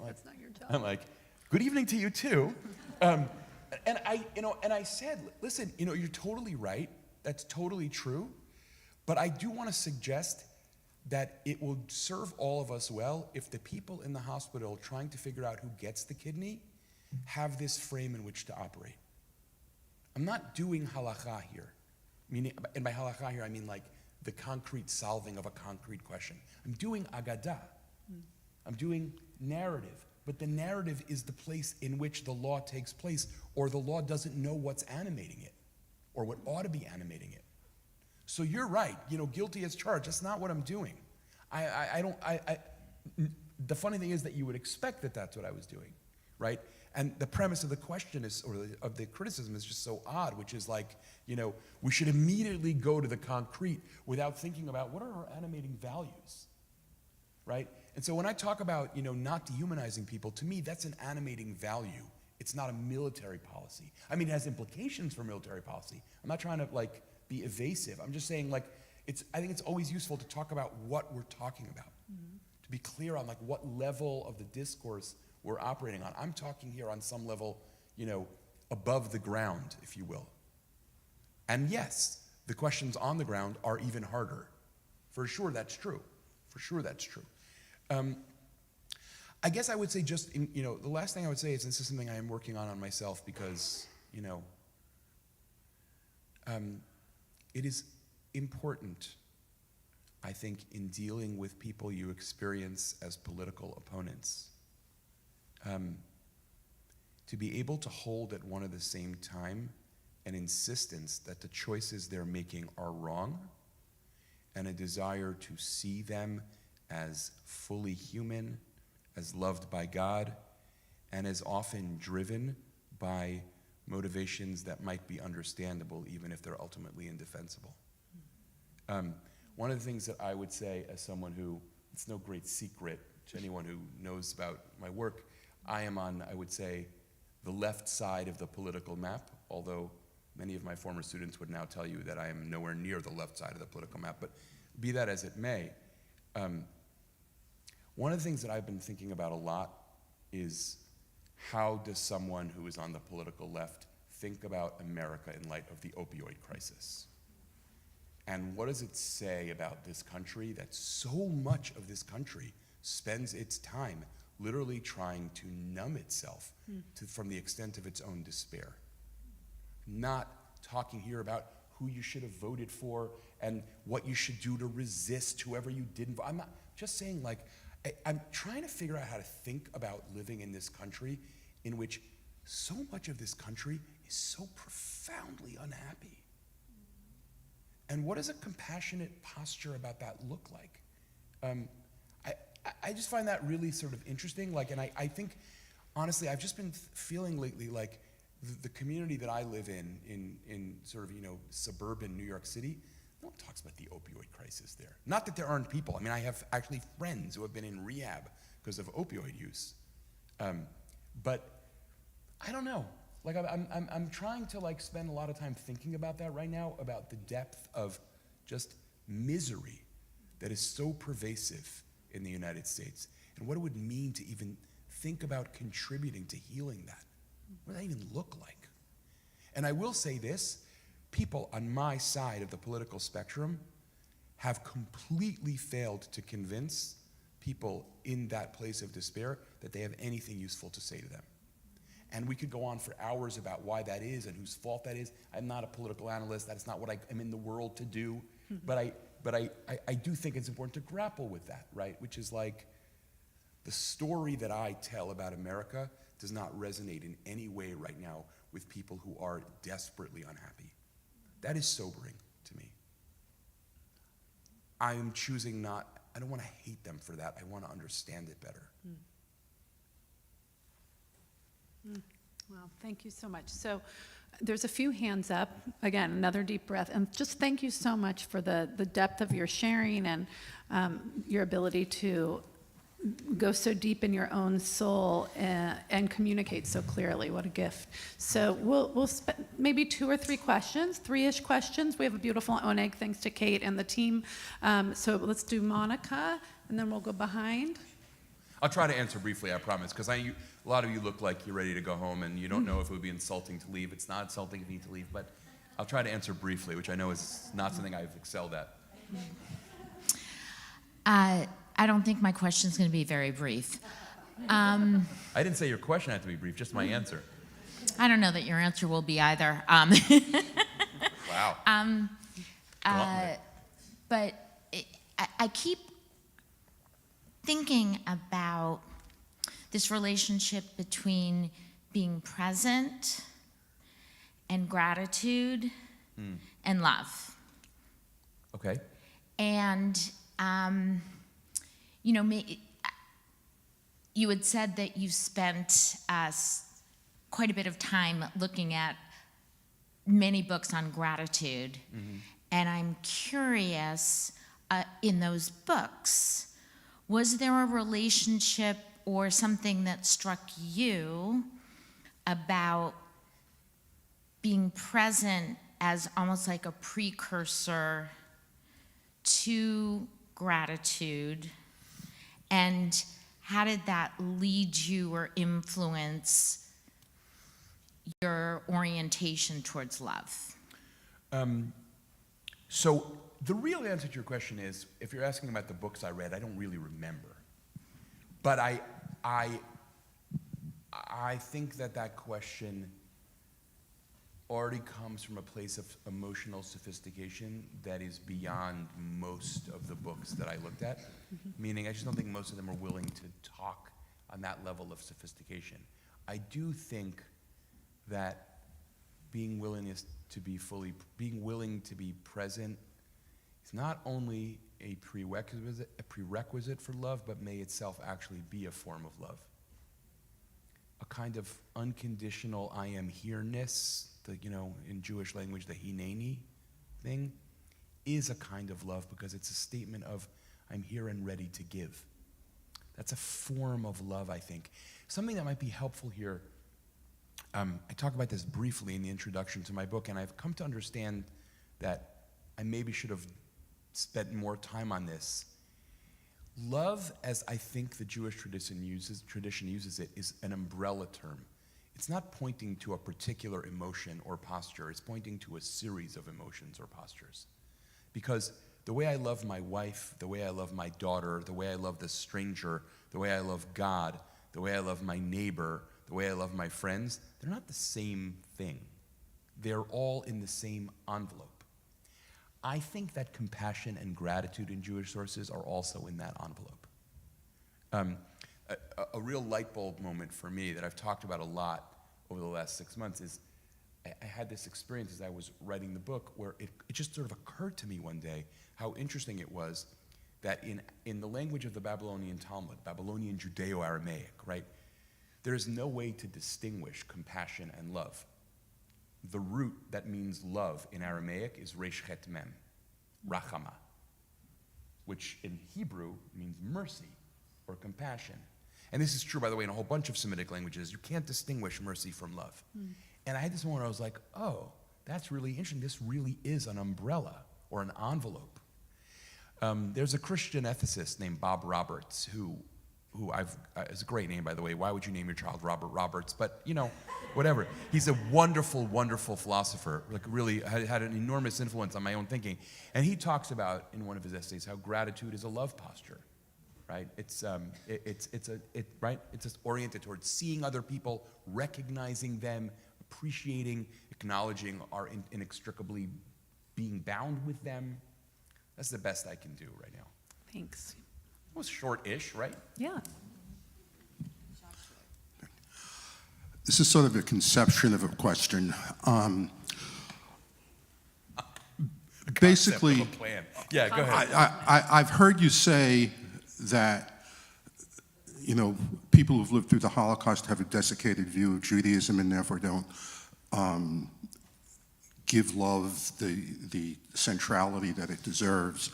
That's not your job. I'm like, "Good evening to you too." And I said, "Listen, you're totally right. That's totally true. But I do want to suggest that it will serve all of us well if the people in the hospital trying to figure out who gets the kidney have this frame in which to operate. I'm not doing halakha here. And by halakha here, I mean like the concrete solving of a concrete question. I'm doing agadah. I'm doing narrative. But the narrative is the place in which the law takes place, or the law doesn't know what's animating it, or what ought to be animating it. So you're right, guilty as charged. That's not what I'm doing. The funny thing is that you would expect that that's what I was doing, right? And the premise of the question is, or of the criticism is just so odd, which is like, we should immediately go to the concrete without thinking about what are our animating values, right? And so when I talk about, not dehumanizing people, to me, that's an animating value. It's not a military policy. I mean, it has implications for military policy. I'm not trying to, be evasive. I'm just saying, I think it's always useful to talk about what we're talking about, to be clear on, what level of the discourse we're operating on. I'm talking here on some level, above the ground, if you will. And yes, the questions on the ground are even harder. For sure, that's true. For sure, that's true. I guess I would say just, the last thing I would say is this is something I am working on myself because, it is important, I think, in dealing with people you experience as political opponents, to be able to hold at one and the same time an insistence that the choices they're making are wrong and a desire to see them as fully human, as loved by God, and as often driven by motivations that might be understandable even if they're ultimately indefensible. One of the things that I would say as someone who, it's no great secret to anyone who knows about my work, I am on, I would say, the left side of the political map, although many of my former students would now tell you that I am nowhere near the left side of the political map, but be that as it may, one of the things that I've been thinking about a lot is how does someone who is on the political left think about America in light of the opioid crisis? And what does it say about this country that so much of this country spends its time literally trying to numb itself from the extent of its own despair? Not talking here about who you should have voted for and what you should do to resist whoever you didn't vote. I'm not just saying, like, I'm trying to figure out how to think about living in this country in which so much of this country is so profoundly unhappy. And what does a compassionate posture about that look like? I just find that really sort of interesting. Like, and I think, honestly, I've just been feeling lately like the community that I live in sort of, suburban New York City, no one talks about the opioid crisis there. Not that there aren't people. I mean, I have actually friends who have been in rehab because of opioid use. But I don't know. Like, I'm trying to, like, spend a lot of time thinking about that right now, about the depth of just misery that is so pervasive in the United States, and what it would mean to even think about contributing to healing that. What does that even look like? And I will say this, people on my side of the political spectrum have completely failed to convince people in that place of despair that they have anything useful to say to them. And we could go on for hours about why that is and whose fault that is. I'm not a political analyst. That is not what I am in the world to do. But I do think it's important to grapple with that, right? Which is like, the story that I tell about America does not resonate in any way right now with people who are desperately unhappy. That is sobering to me. I am choosing I don't want to hate them for that. I want to understand it better. Well, thank you so much. So there's a few hands up. Again, another deep breath. And just thank you so much for the depth of your sharing and your ability to go so deep in your own soul and communicate so clearly. What a gift. So we'll spend maybe 2 or 3 questions, 3-ish questions. We have a beautiful oneg thanks to Kate and the team. So let's do Monica, and then we'll go behind. I'll try to answer briefly, I promise, because a lot of you look like you're ready to go home and you don't know if it would be insulting to leave. It's not insulting if you need to leave, but I'll try to answer briefly, which I know is not something I've excelled at. I don't think my question's going to be very brief. I didn't say your question had to be brief, just my answer. I don't know that your answer will be either. Wow. But I keep thinking about this relationship between being present and gratitude and love. Okay. And, you had said that you spent quite a bit of time looking at many books on gratitude. Mm-hmm. And I'm curious, in those books, was there a relationship or something that struck you about being present as almost like a precursor to gratitude? And how did that lead you or influence your orientation towards love? So the real answer to your question is, if you're asking about the books I read, I don't really remember. But I I think that question already comes from a place of emotional sophistication that is beyond most of the books that I looked at. Meaning, I just don't think most of them are willing to talk on that level of sophistication. I do think that being willing to be present is not only a prerequisite for love, but may itself actually be a form of love. A kind of unconditional I am here-ness, in Jewish language, the hineni thing, is a kind of love because it's a statement of I'm here and ready to give. That's a form of love, I think. Something that might be helpful here, I talk about this briefly in the introduction to my book, and I've come to understand that I maybe should have spent more time on this. Love, as I think the Jewish tradition uses it, is an umbrella term. It's not pointing to a particular emotion or posture. It's pointing to a series of emotions or postures. Because the way I love my wife, the way I love my daughter, the way I love the stranger, the way I love God, the way I love my neighbor, the way I love my friends, they're not the same thing. They're all in the same envelope. I think that compassion and gratitude in Jewish sources are also in that envelope. A real light bulb moment for me that I've talked about a lot over the last 6 months is I had this experience as I was writing the book where it just sort of occurred to me one day how interesting it was that in the language of the Babylonian Talmud, Babylonian Judeo-Aramaic, right, there is no way to distinguish compassion and love. The root that means love in Aramaic is resh chet mem, rachama, which in Hebrew means mercy or compassion. And this is true, by the way, in a whole bunch of Semitic languages. You can't distinguish mercy from love. And I had this moment where I was like, oh, that's really interesting. This really is an umbrella or an envelope. There's a Christian ethicist named Bob Roberts who it's a great name, by the way. Why would you name your child Robert Roberts? But, whatever. He's a wonderful, wonderful philosopher, really had an enormous influence on my own thinking. And he talks about, in one of his essays, how gratitude is a love posture, right? It's just oriented towards seeing other people, recognizing them, appreciating, acknowledging our inextricably being bound with them. That's the best I can do right now. Thanks. It was short-ish, right? Yeah. This is sort of a conception of a question. Basically, Concept of a plan. Yeah, go ahead. I've heard you say that, people who've lived through the Holocaust have a desiccated view of Judaism and therefore don't give love the centrality that it deserves,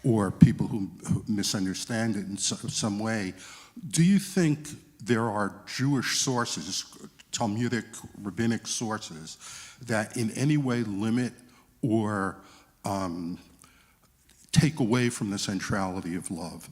or people who misunderstand it in some way. Do you think there are Jewish sources, Talmudic, rabbinic sources, that in any way limit or take away from the centrality of love?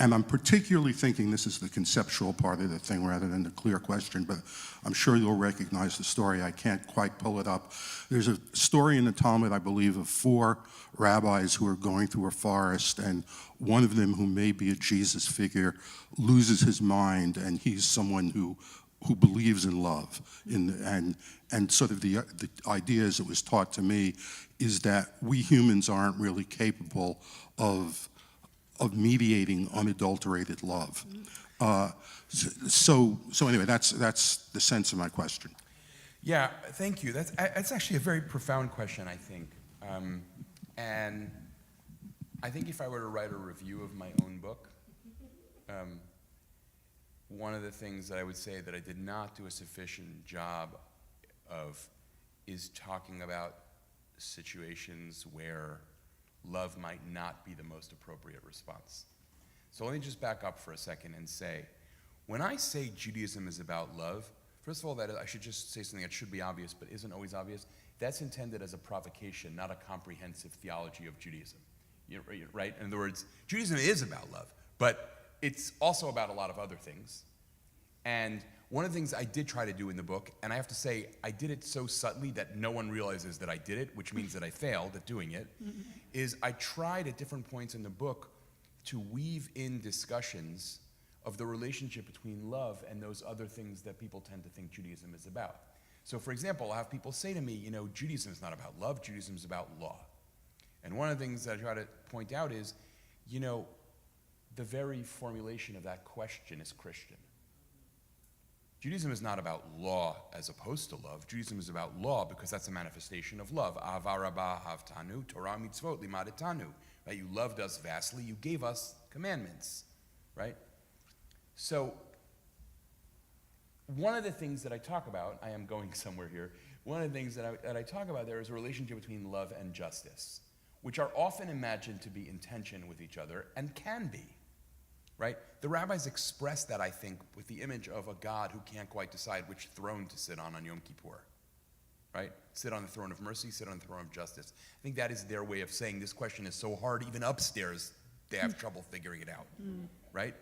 And I'm particularly thinking this is the conceptual part of the thing rather than the clear question, but I'm sure you'll recognize the story. I can't quite pull it up. There's a story in the Talmud, I believe, of 4 rabbis who are going through a forest, and one of them, who may be a Jesus figure, loses his mind, and he's someone who believes in love. And sort of the idea, as it was taught to me, is that we humans aren't really capable of mediating unadulterated love. So anyway, that's the sense of my question. Yeah, thank you. That's actually a very profound question, I think. And I think if I were to write a review of my own book, one of the things that I would say that I did not do a sufficient job of is talking about situations where love might not be the most appropriate response. So let me just back up for a second and say, when I say Judaism is about love, first of all, that I should just say something that should be obvious but isn't always obvious. That's intended as a provocation, not a comprehensive theology of Judaism. Right? In other words, Judaism is about love, but it's also about a lot of other things. And one of the things I did try to do in the book, and I have to say, I did it so subtly that no one realizes that I did it, which means that I failed at doing it, is I tried at different points in the book to weave in discussions of the relationship between love and those other things that people tend to think Judaism is about. So for example, I'll have people say to me, Judaism is not about love, Judaism is about law. And one of the things that I try to point out is, the very formulation of that question is Christian. Judaism is not about law as opposed to love. Judaism is about law because that's a manifestation of love. Ahava rabbah havtanu, Torah mitzvot limadetanu. Right? You loved us vastly, you gave us commandments. Right? So, one of the things that I talk about, I am going somewhere here, one of the things that I talk about there is a relationship between love and justice, which are often imagined to be in tension with each other and can be. Right? The rabbis express that, I think, with the image of a God who can't quite decide which throne to sit on Yom Kippur. Right? Sit on the throne of mercy, sit on the throne of justice. I think that is their way of saying this question is so hard, even upstairs, they have trouble figuring it out. Right?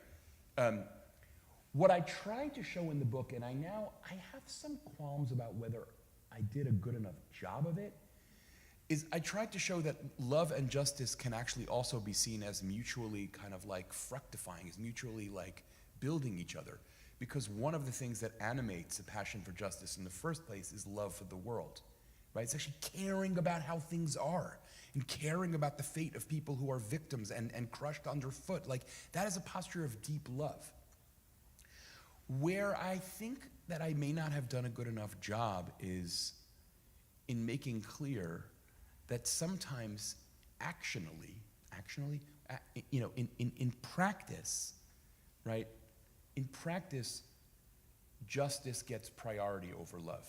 What I tried to show in the book, and I have some qualms about whether I did a good enough job of it, is I tried to show that love and justice can actually also be seen as mutually kind of like fructifying, as mutually like building each other. Because one of the things that animates a passion for justice in the first place is love for the world, right? It's actually caring about how things are and caring about the fate of people who are victims and crushed underfoot. Like, that is a posture of deep love. Where I think that I may not have done a good enough job is in making clear that sometimes in practice, right? In practice, justice gets priority over love.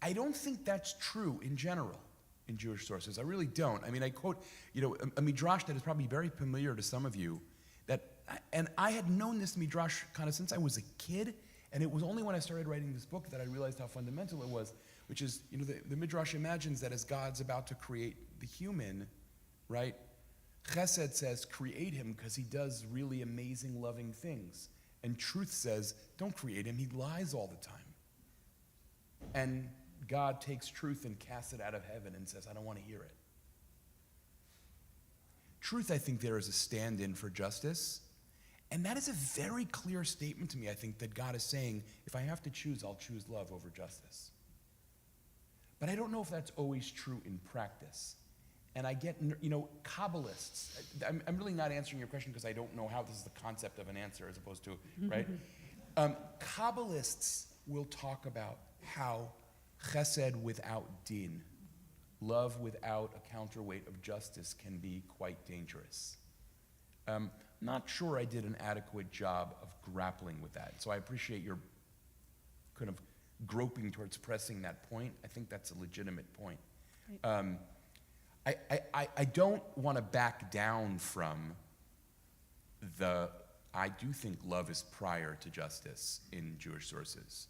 I don't think that's true in general in Jewish sources. I really don't. I mean, I quote, a midrash that is probably very familiar to some of you, and I had known this midrash kind of since I was a kid, and it was only when I started writing this book that I realized how fundamental it was, which is, the midrash imagines that as God's about to create the human, right, Chesed says, create him because he does really amazing, loving things. And truth says, don't create him, he lies all the time. And God takes truth and casts it out of heaven and says, I don't want to hear it. Truth, I think, there is a stand-in for justice. And that is a very clear statement to me, I think, that God is saying, if I have to choose, I'll choose love over justice. But I don't know if that's always true in practice. And I get, Kabbalists. I'm really not answering your question because I don't know how this is the concept of an answer as opposed to, right? Kabbalists will talk about how chesed without din, love without a counterweight of justice, can be quite dangerous. Not sure I did an adequate job of grappling with that. So I appreciate your kind of groping towards pressing that point. I think that's a legitimate point. Right. I don't want to back down from I do think love is prior to justice in Jewish sources.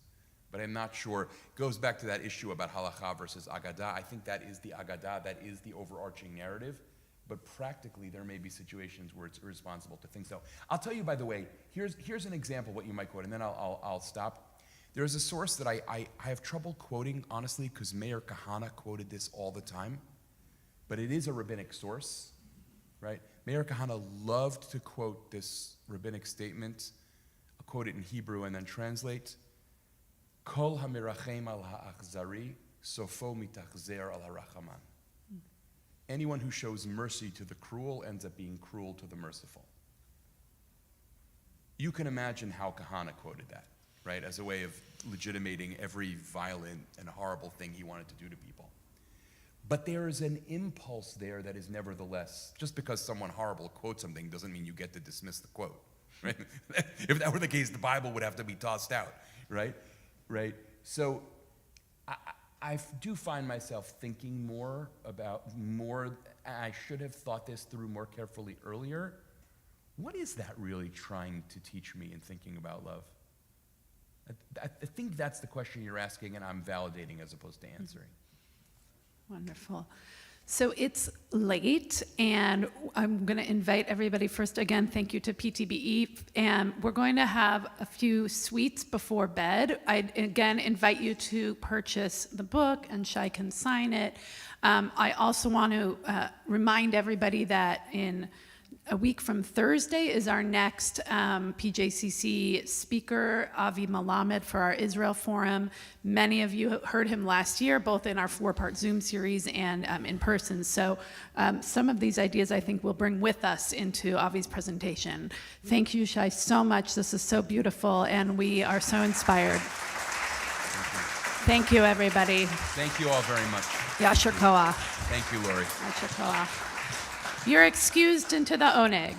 But I'm not sure. It goes back to that issue about halacha versus agadah. I think that is the agadah, that is the overarching narrative. But practically, there may be situations where it's irresponsible to think so. I'll tell you, by the way, here's an example of what you might quote, and then I'll stop. There's a source that I have trouble quoting, honestly, because Meir Kahane quoted this all the time. But it is a rabbinic source, right? Meir Kahane loved to quote this rabbinic statement. I'll quote it in Hebrew and then translate. Kol hamirachem al ha'achzari, sofo mitachzer al harachaman. Anyone who shows mercy to the cruel ends up being cruel to the merciful. You can imagine how Kahane quoted that, right, as a way of legitimating every violent and horrible thing he wanted to do to people. But there is an impulse there that is nevertheless, just because someone horrible quotes something doesn't mean you get to dismiss the quote, right? If that were the case, the Bible would have to be tossed out, right? Right? So I do find myself thinking more, I should have thought this through more carefully earlier. What is that really trying to teach me in thinking about love? I think that's the question you're asking, and I'm validating as opposed to answering. Wonderful. So it's late, and I'm going to invite everybody first. Again, thank you to PTBE, and we're going to have a few sweets before bed. I again invite you to purchase the book, and Shai can sign it. I also want to remind everybody that in A week from Thursday is our next PJCC speaker, Avi Malamed, for our Israel Forum. Many of you heard him last year, both in our 4-part Zoom series and in person. So some of these ideas I think we'll bring with us into Avi's presentation. Thank you, Shai, so much. This is so beautiful, and we are so inspired. Thank you, everybody. Thank you all very much. Yasher Koach. Thank you, Lori. Yasher Koach. You're excused into the oneg.